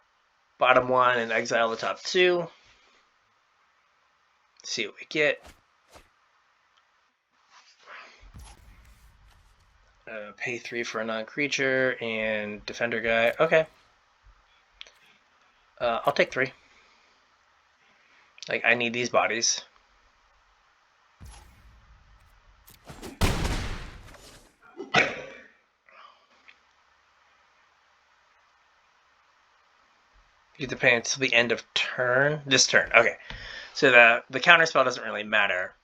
bottom one and exile the top two. See what we get. Pay 3 for a non-creature and defender guy. Okay. I'll take 3. Like, I need these bodies. You have to pay until the end of turn? This turn, okay. So the counterspell doesn't really matter.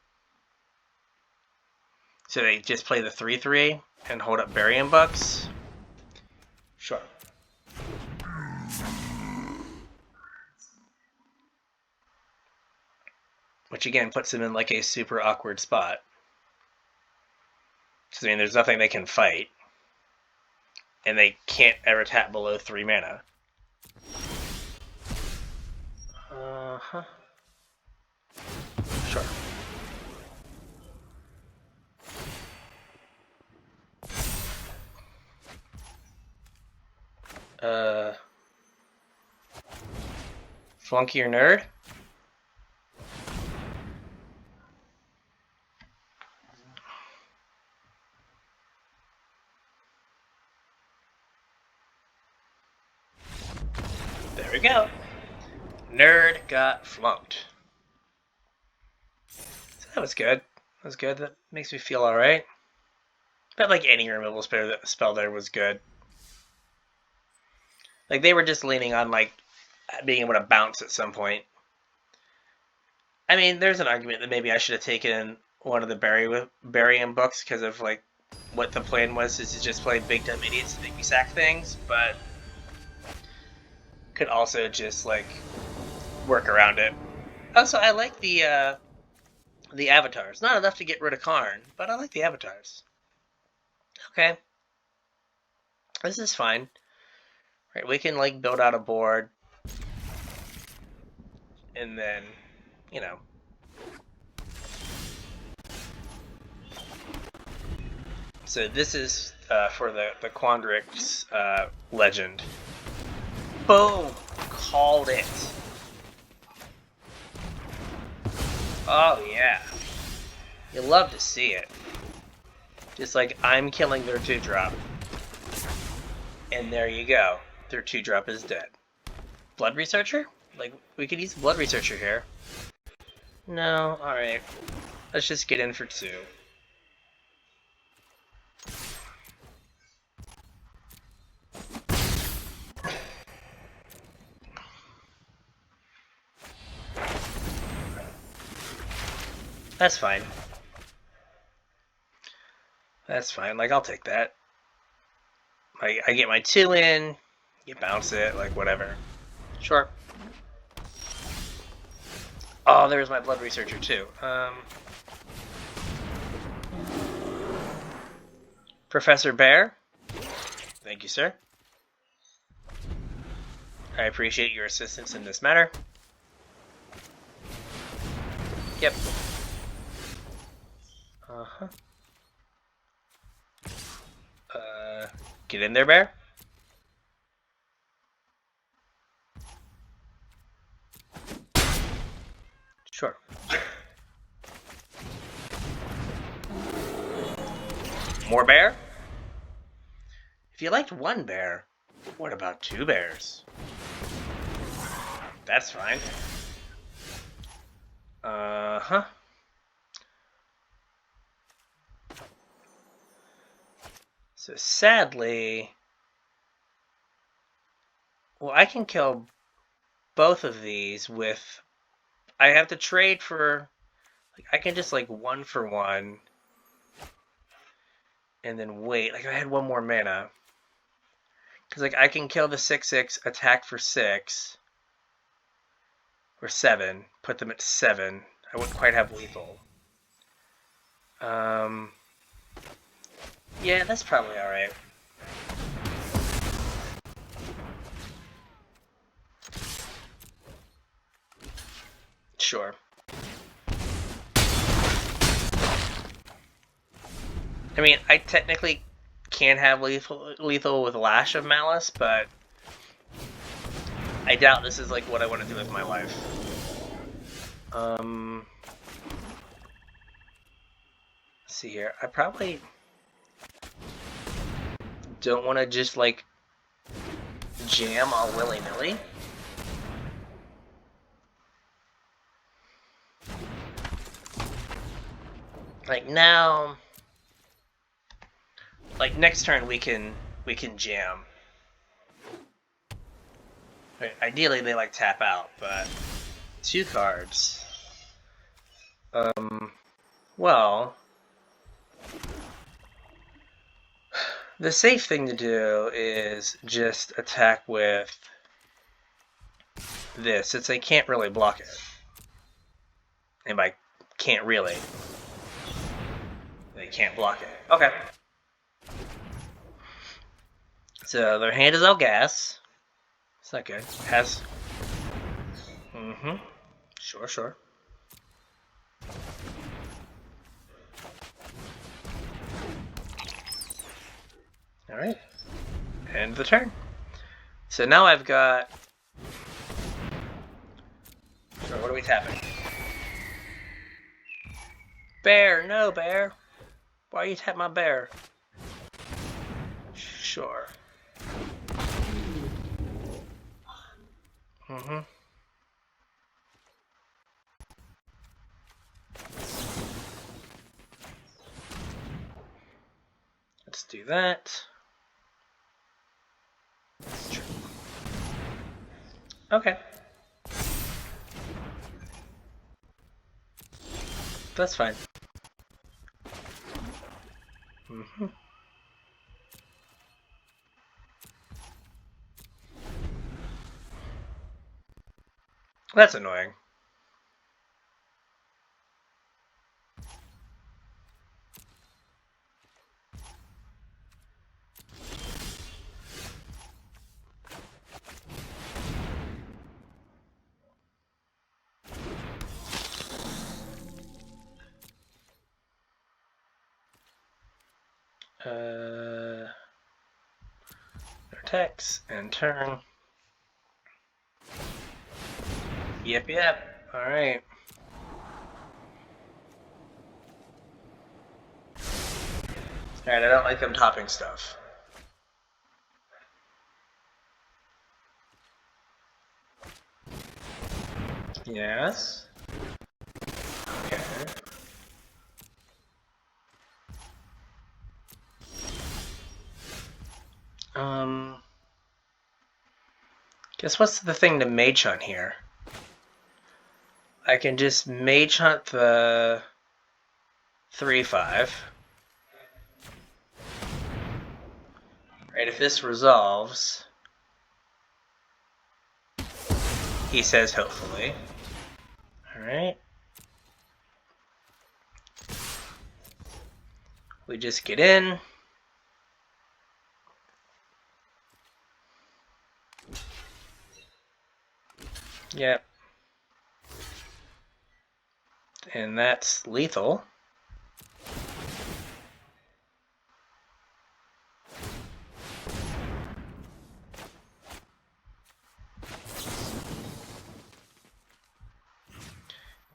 So they just play the 3/3 and hold up Burying Bucks? Sure. Which again puts them in like a super awkward spot. Because I mean, there's nothing they can fight. And they can't ever tap below 3 mana. Uh-huh. Sure. Flunky or nerd? There we go. Nerd got flunked. So that was good. That was good. That makes me feel alright. But like any removal spell there was good. Like they were just leaning on like being able to bounce at some point. I mean, there's an argument that maybe I should have taken one of the burying books because of like what the plan was, is to just play big dumb idiots to make me sack things, but could also just like work around it. Also, I like the avatars. Not enough to get rid of Karn, but I like the avatars. Okay. This is fine. Right, we can like build out a board. And then, you know. So this is for the Quandrix legend. Boom! Called it. Oh yeah. You love to see it. Just like I'm killing their 2-drop. And there you go. Their 2-drop is dead. Blood Researcher? Like, we could use Blood Researcher here. No, alright. Let's just get in for 2. That's fine. That's fine. Like, I'll take that. I get my 2 in, you bounce it, like, whatever. Sure. Oh, there's my Blood Researcher, too. Professor Bear? Thank you, sir. I appreciate your assistance in this matter. Yep. Uh-huh. Get in there, Bear. Sure. More bear? If you liked 1 bear, what about 2 bears? That's fine. Uh-huh. So sadly, well, I can kill both of these with, I have to trade for, like, I can just like 1 for 1 and then wait. Like, I had one more mana. Because, like, I can kill the 6/6, attack for 6. Or 7. Put them at 7. I wouldn't quite have lethal. Yeah, that's probably alright. Sure. I mean, I technically can have lethal with Lash of Malice, but I doubt this is like what I want to do with my life. Let's see here. I probably don't want to just like jam all willy-nilly. Like now, like next turn we can jam. Right, ideally they like tap out, but 2 cards. Well, the safe thing to do is just attack with this, since they can't really block it. And by can't really, they can't block it. Okay. So their hand is all gas. It's not good. It has. Sure. Alright. End the turn. So now I've got. Sure, what are we tapping? Bear! No, bear! Why you tap my bear? Sure. Let's do that. Okay. That's fine. That's annoying. Attacks and turn. Yep. Alright. Alright, I don't like them topping stuff. Yes. Okay. Guess what's the thing to mage hunt here? I can just mage hunt the 3/5. Right, if this resolves, he says hopefully. Alright. We just get in. Yep. And that's lethal.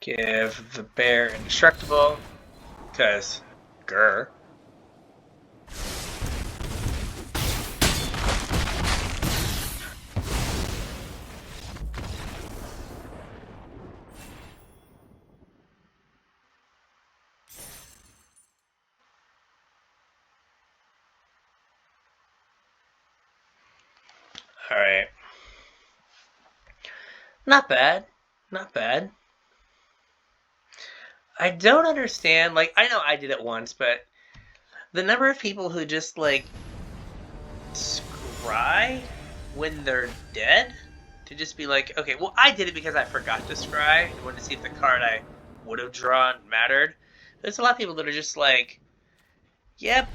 Give the bear indestructible, because grr. Alright. Not bad. Not bad. I don't understand, like, I know I did it once, but The number of people who just, like, scry when they're dead, to just be like, okay, well, I did it because I forgot to scry and wanted to see if the card I would have drawn mattered. There's a lot of people that are just like, yep,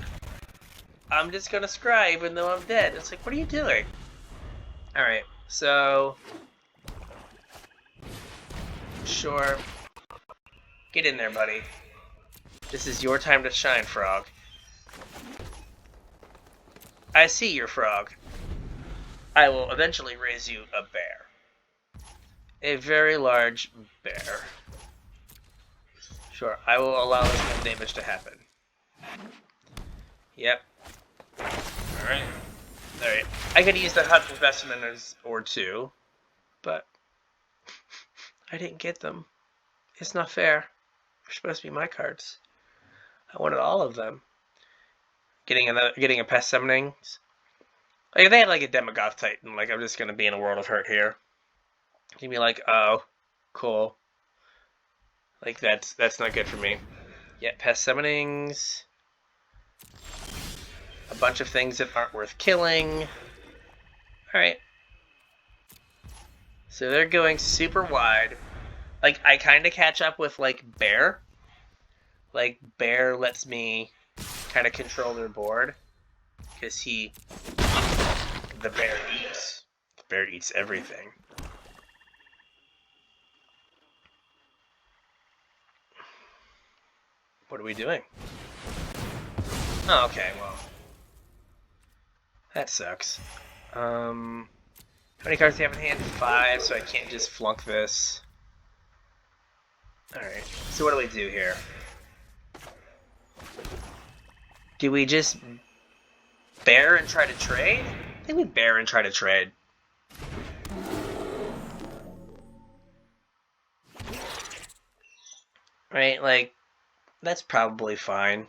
I'm just gonna scry even though I'm dead. It's like, what are you doing? Alright, so... Sure. Get in there, buddy. This is your time to shine, frog. I see your frog. I will eventually raise you a bear. A very large bear. Sure, I will allow this much damage to happen. Yep. Alright. Alright. I could use the helpful specimen or two, but I didn't get them. It's not fair. They're supposed to be my cards. I wanted all of them. Getting a pest summoning. Like if they had like a Demagoth Titan, like I'm just gonna be in a world of hurt here. You'd be like, oh, cool. Like that's not good for me. Yeah, pest summonings. A bunch of things that aren't worth killing. Alright. So they're going super wide. Like, I kind of catch up with, like, Bear. Like, Bear lets me kind of control their board. Because the bear eats. The bear eats everything. What are we doing? Oh, okay, well. That sucks. How many cards do you have in hand? 5, so I can't just flunk this. Alright, so what do we do here? Do we just bear and try to trade? I think we bear and try to trade. Right, like, that's probably fine.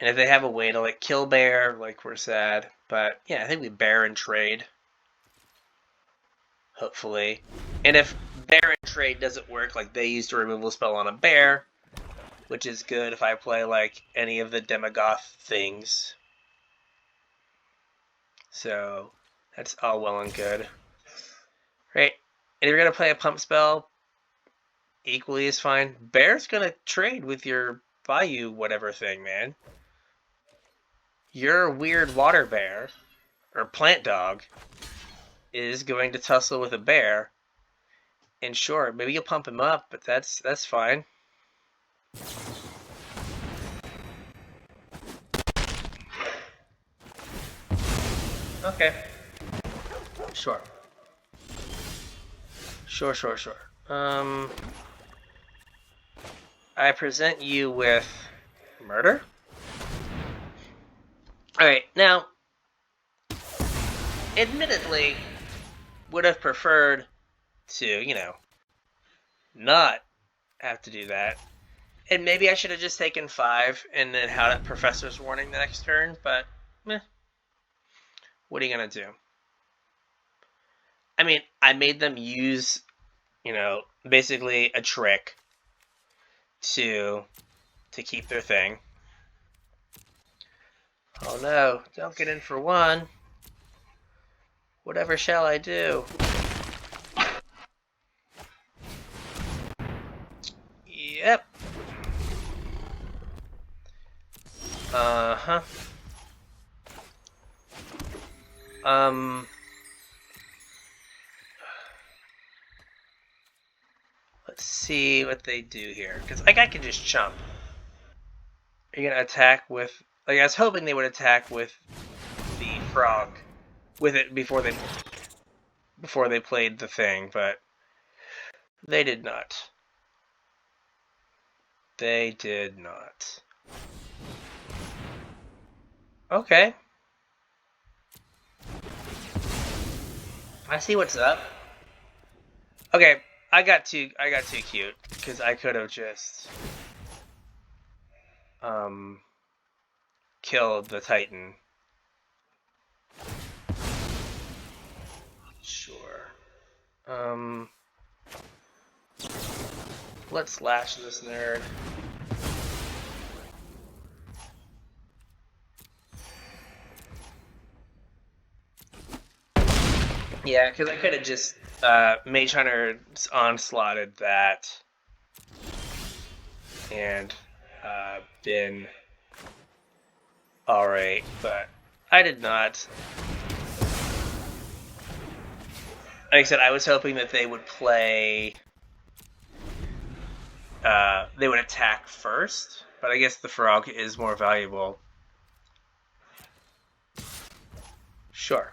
And if they have a way to, like, kill bear, like, we're sad. But, yeah, I think we bear and trade. Hopefully. And if bear and trade doesn't work, like, they used a removal spell on a bear, which is good if I play, like, any of the Demagoth things. So, that's all well and good. Right? And if you're going to play a pump spell, equally is fine. Bear's going to trade with your Bayou whatever thing, man. Your weird water bear, or plant dog, is going to tussle with a bear. And sure, maybe you'll pump him up, but that's fine. Okay. Sure. Sure. I present you with murder? Alright, now, admittedly, would have preferred to, you know, not have to do that. And maybe I should have just taken 5 and then had a Professor's Warning the next turn, but, meh. What are you gonna do? I mean, I made them use, you know, basically a trick to keep their thing. Oh no, don't get in for 1. Whatever shall I do? Yep. Uh-huh. Let's see what they do here. Because, like, I can just chump. Are you going to attack with... Like, I was hoping they would attack with the frog. With it before they played the thing, but... They did not. They did not. Okay. I see what's up. Okay, I got too cute because I could have just killed the Titan. Sure. Let's lash this nerd. Yeah, because I could have just Mage Hunter onslaughted that and been alright, but I did not. Like I said, I was hoping that they would play. They would attack first, but I guess the frog is more valuable. Sure.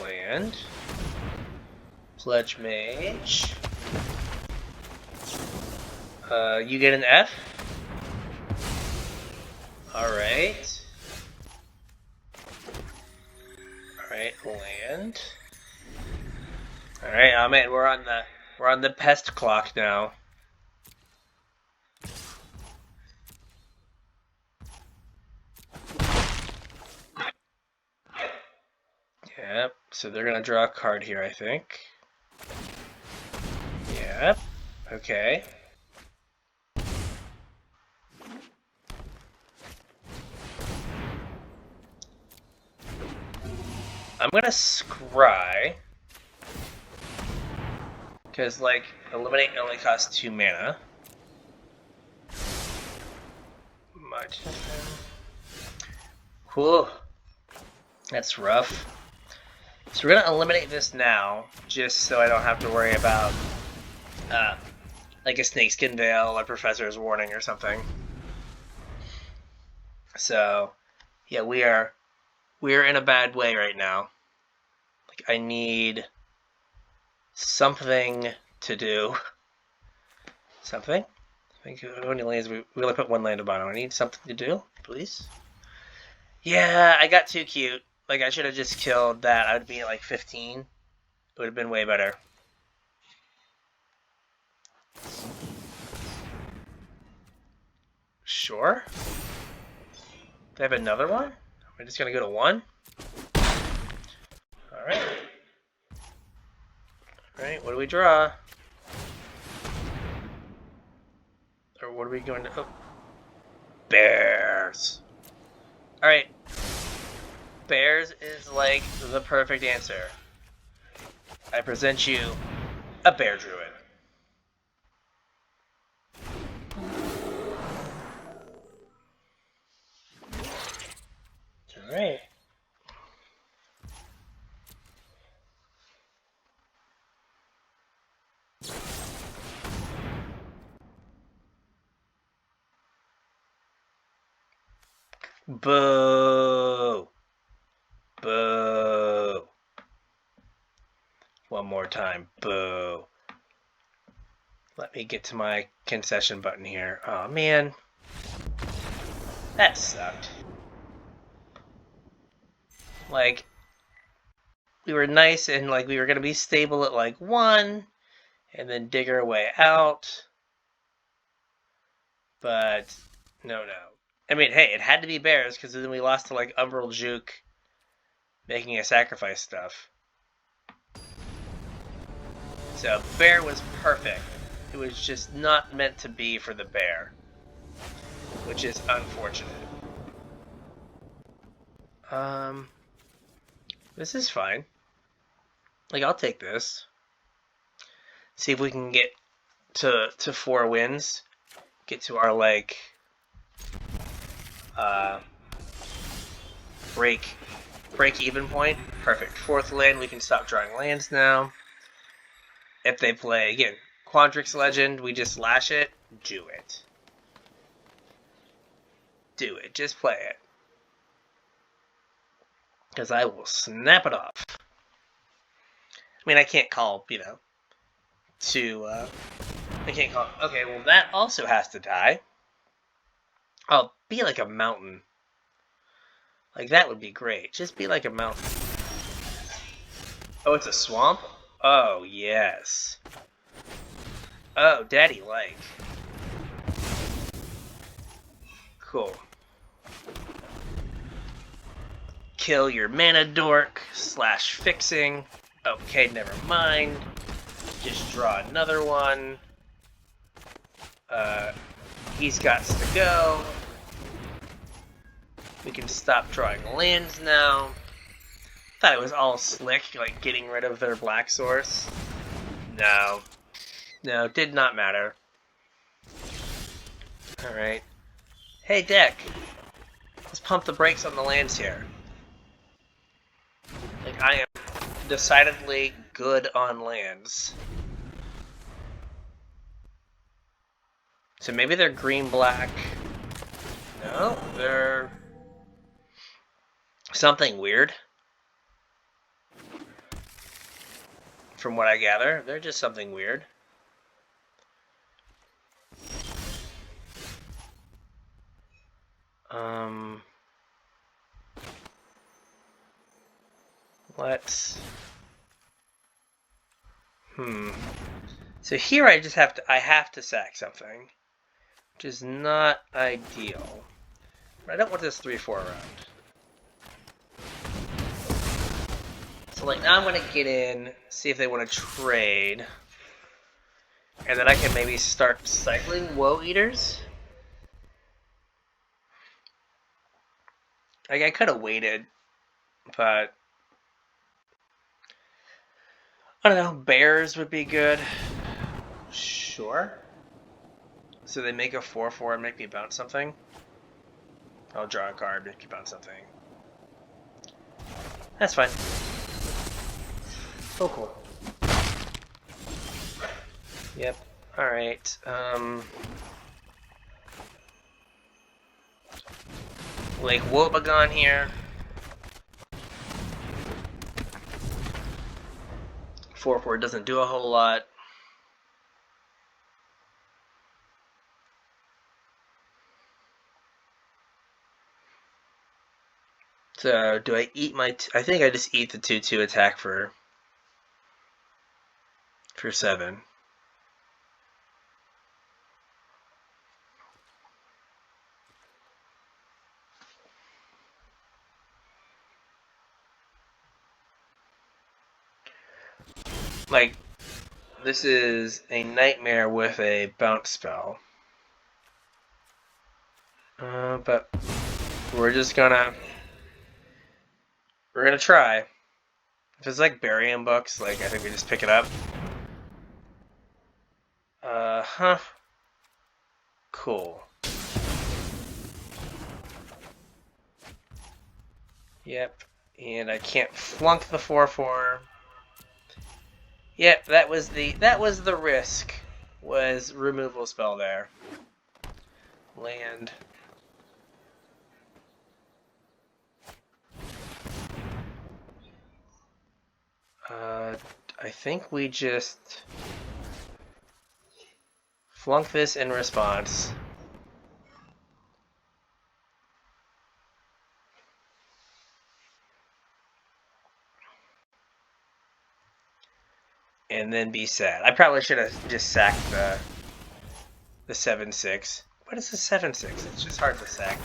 Land. Pledge Mage. You get an F. Alright. Alright, land. Alright, oh man, we're on the pest clock now. Yep, so they're gonna draw a card here, I think. Yep, okay. I'm gonna scry. Because, like, eliminate only costs 2 mana. Whew. That's rough. So we're gonna eliminate this now, just so I don't have to worry about, like a Snakeskin Veil or Professor's Warning or something. So, yeah, we're in a bad way right now. Like, I need something to do. Something? I think how many lands we only put one land at the bottom. I need something to do, please. Yeah, I got too cute. Like, I should have just killed that. I would be at like 15. It would have been way better. Sure. Do I have another one? We're just gonna go to 1? Alright. Alright, what do we draw? Or what are we going to... Oh. Bears! Alright. Bears is like the perfect answer. I present you a Bear Druid. Alright. Boo! Boo! One more time. Boo! Let me get to my concession button here. Oh man. That sucked. Like, we were nice and like we were gonna be stable at like 1 and then dig our way out. But no. I mean, hey, it had to be bears because then we lost to like Umbral Juke making a sacrifice stuff. So bear was perfect. It was just not meant to be for the bear, which is unfortunate. This is fine. Like, I'll take this. See if we can get to 4 wins. Get to our, like, break even point. Perfect. 4th land, we can stop drawing lands now. If they play, again, Quandrix Legend, we just lash it. Do it. Do it. Just play it. Because I will snap it off. I mean, I can't call, I can't call... Okay, well, that also has to die. I'll be like a mountain. Like, that would be great. Just be like a mountain. Oh, it's a swamp? Oh, yes. Oh, daddy like. Cool. Kill your mana dork / fixing. Okay, never mind. Just draw another one. He's got to go. We can stop drawing lands now. Thought it was all slick, like getting rid of their black source. No. No, did not matter. Alright. Hey, deck! Let's pump the brakes on the lands here. Like, I am decidedly good on lands. So maybe they're green-black. No, they're something weird. From what I gather, they're just something weird. Let's... So here I just have to sack something, which is not ideal. But I don't want this 3-4 around. So like now I'm gonna get in, see if they want to trade, and then I can maybe start cycling Woe Eaters. Like I could have waited, but I don't know, bears would be good. Sure. So they make a 4-4 and make me bounce something. I'll draw a card, make you bounce something. That's fine. Oh, cool. Yep. Alright. Lake Wobegon here. 4-4 doesn't do a whole lot. So, do I eat my... I think I just eat the 2-2 attack for 7. Like, this is a nightmare with a bounce spell. But we're just gonna... We're gonna try. If it's like burying books, like, I think we just pick it up. Cool. Yep. And I can't flunk the 4-4. Yep, that was the risk. Was removal spell there. Land. I think we just flunk this in response. And then be sad. I probably should have just sacked the 7-6. What is the 7-6? It's just hard to sack.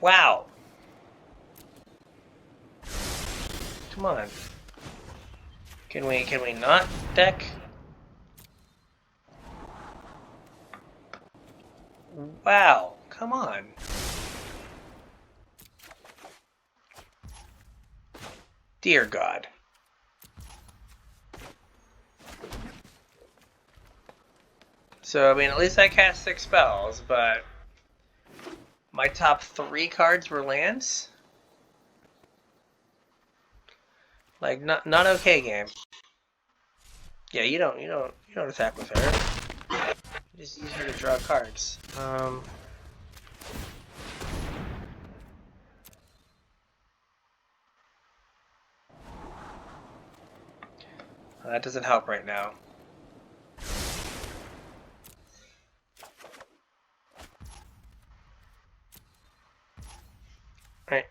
Wow. Come on. Can we not deck? Wow, come on. Dear God. So, I mean, at least I cast 6 spells, but my top 3 cards were lands? Like, not okay, game. Yeah, you don't attack with her. You just use her to draw cards. That doesn't help right now. Right.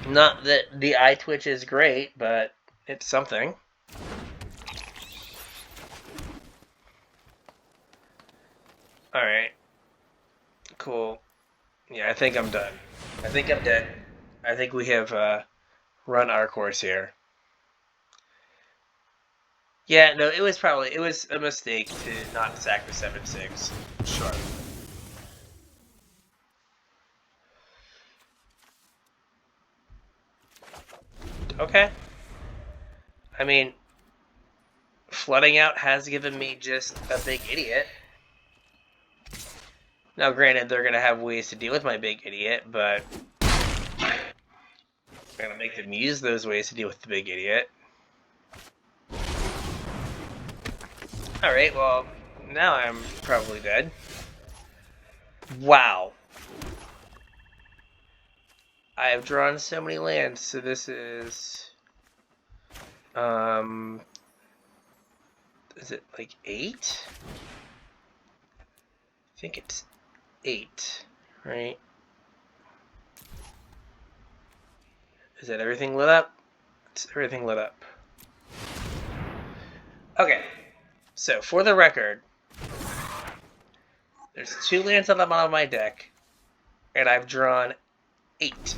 Not that the eye twitch is great, but it's something. Alright. Cool. Yeah, I think I'm done. I think I'm dead. I think we have run our course here. Yeah, no, it was a mistake to not sack the 7/6. Sure. Okay. I mean, flooding out has given me just a big idiot. Now, granted, they're going to have ways to deal with my big idiot, but I'm going to make them use those ways to deal with the big idiot. Alright, well, now I'm probably dead. Wow. I have drawn so many lands, so this is... is it like 8? I think it's 8, right? Is that everything lit up? It's everything lit up. Okay, so for the record, there's 2 lands on the bottom of my deck, and I've drawn 8.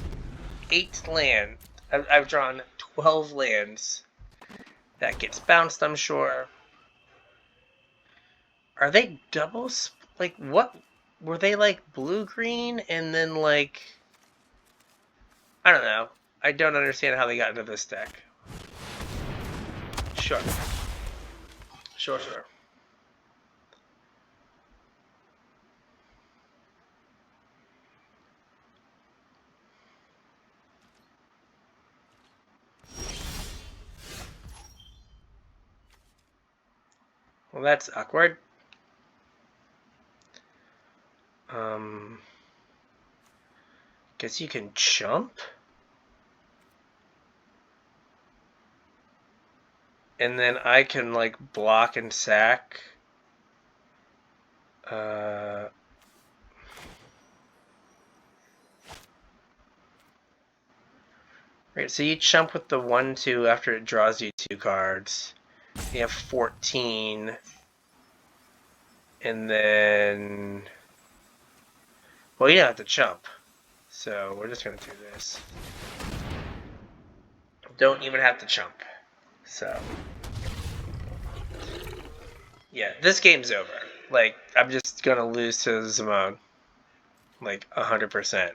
8 land. I've drawn 12 lands. That gets bounced, I'm sure. Are they doubles? Like, what? Were they like blue-green and then like... I don't know. I don't understand how they got into this deck. Sure. Sure. Well, that's awkward. Guess you can jump? And then I can, like, block and sack. Right, so you jump with the 1/2 after it draws you 2 cards. You have 14. And then... Well, you don't have to jump. So we're just going to do this. Don't even have to jump. So... Yeah, this game's over. Like, I'm just going to lose to Zimone. Like, 100%.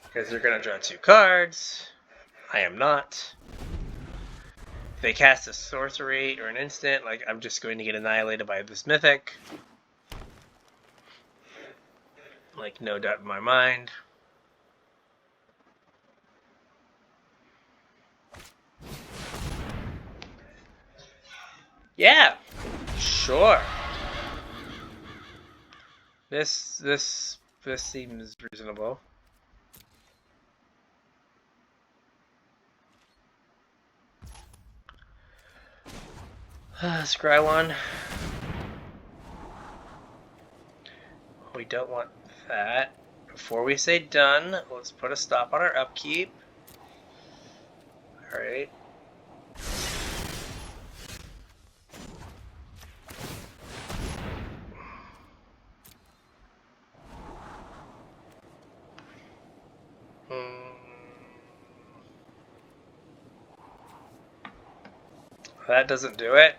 Because they're going to draw 2 cards. I am not. If they cast a sorcery or an instant, like, I'm just going to get annihilated by this mythic. Like, no doubt in my mind. Yeah, sure. This seems reasonable. Scry one. We don't want that. Before we say done, let's put a stop on our upkeep. Alright. That doesn't do it.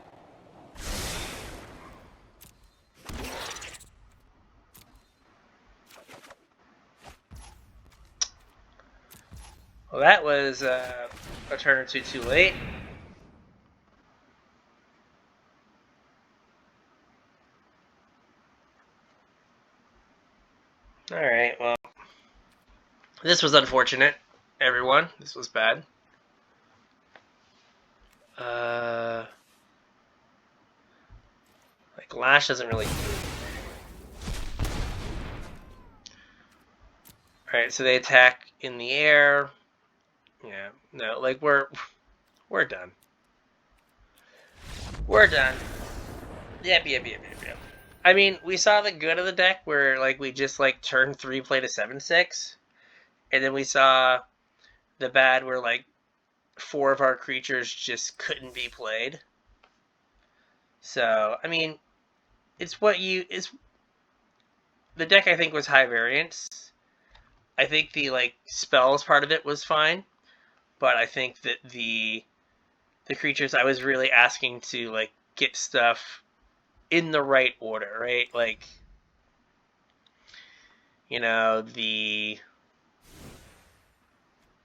Well, that was a turn or two too late. Alright, well. This was unfortunate, everyone. This was bad. Like, Lash doesn't really... Alright, so they attack in the air. Yeah, no, like, we're done. We're done. Yep. I mean, we saw the good of the deck where, like, we just, like, turn 3 played a 7/6. And then we saw the bad where, like, 4 of our creatures just couldn't be played. So, I mean, it's what you it's the deck I think was high variance. I think the like spells part of it was fine, but I think that the creatures I was really asking to like get stuff in the right order, right? Like you know the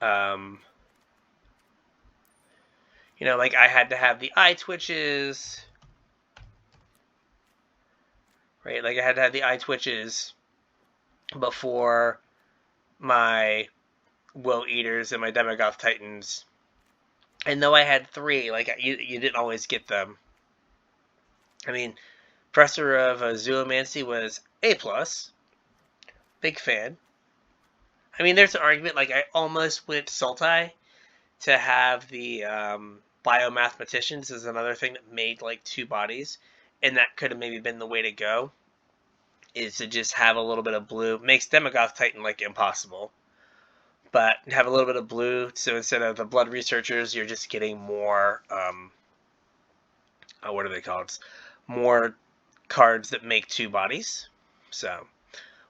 um like I had to have the eye twitches, right? Like I had to have the eye twitches before my Will Eaters and my Demagoth Titans. And though I had 3, like you didn't always get them. I mean, Presser of Zoomancy was A+. Big fan. I mean, there's an argument, like I almost went Sultai to have the Biomathematicians as another thing that made like 2 bodies. And that could have maybe been the way to go, is to just have a little bit of blue. Makes Demagoth Titan like impossible. But have a little bit of blue, so instead of the blood researchers, you're just getting more, what are they called? More cards that make 2 bodies. So,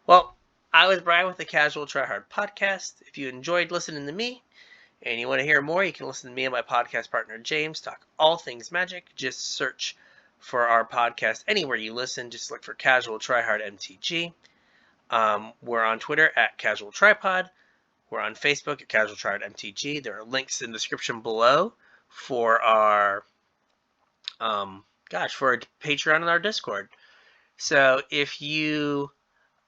well, I was Brian with the Casual Try Hard podcast. If you enjoyed listening to me and you want to hear more, you can listen to me and my podcast partner James talk all things Magic. Just search for our podcast anywhere you listen. Just look for Casual Try Hard MTG. We're on Twitter at Casual Tripod. We're on Facebook at CasualTryHardMTG. There are links in the description below for our, for our Patreon and our Discord. So if you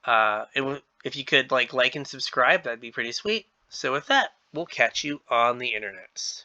could like and subscribe, that'd be pretty sweet. So with that, we'll catch you on the internets.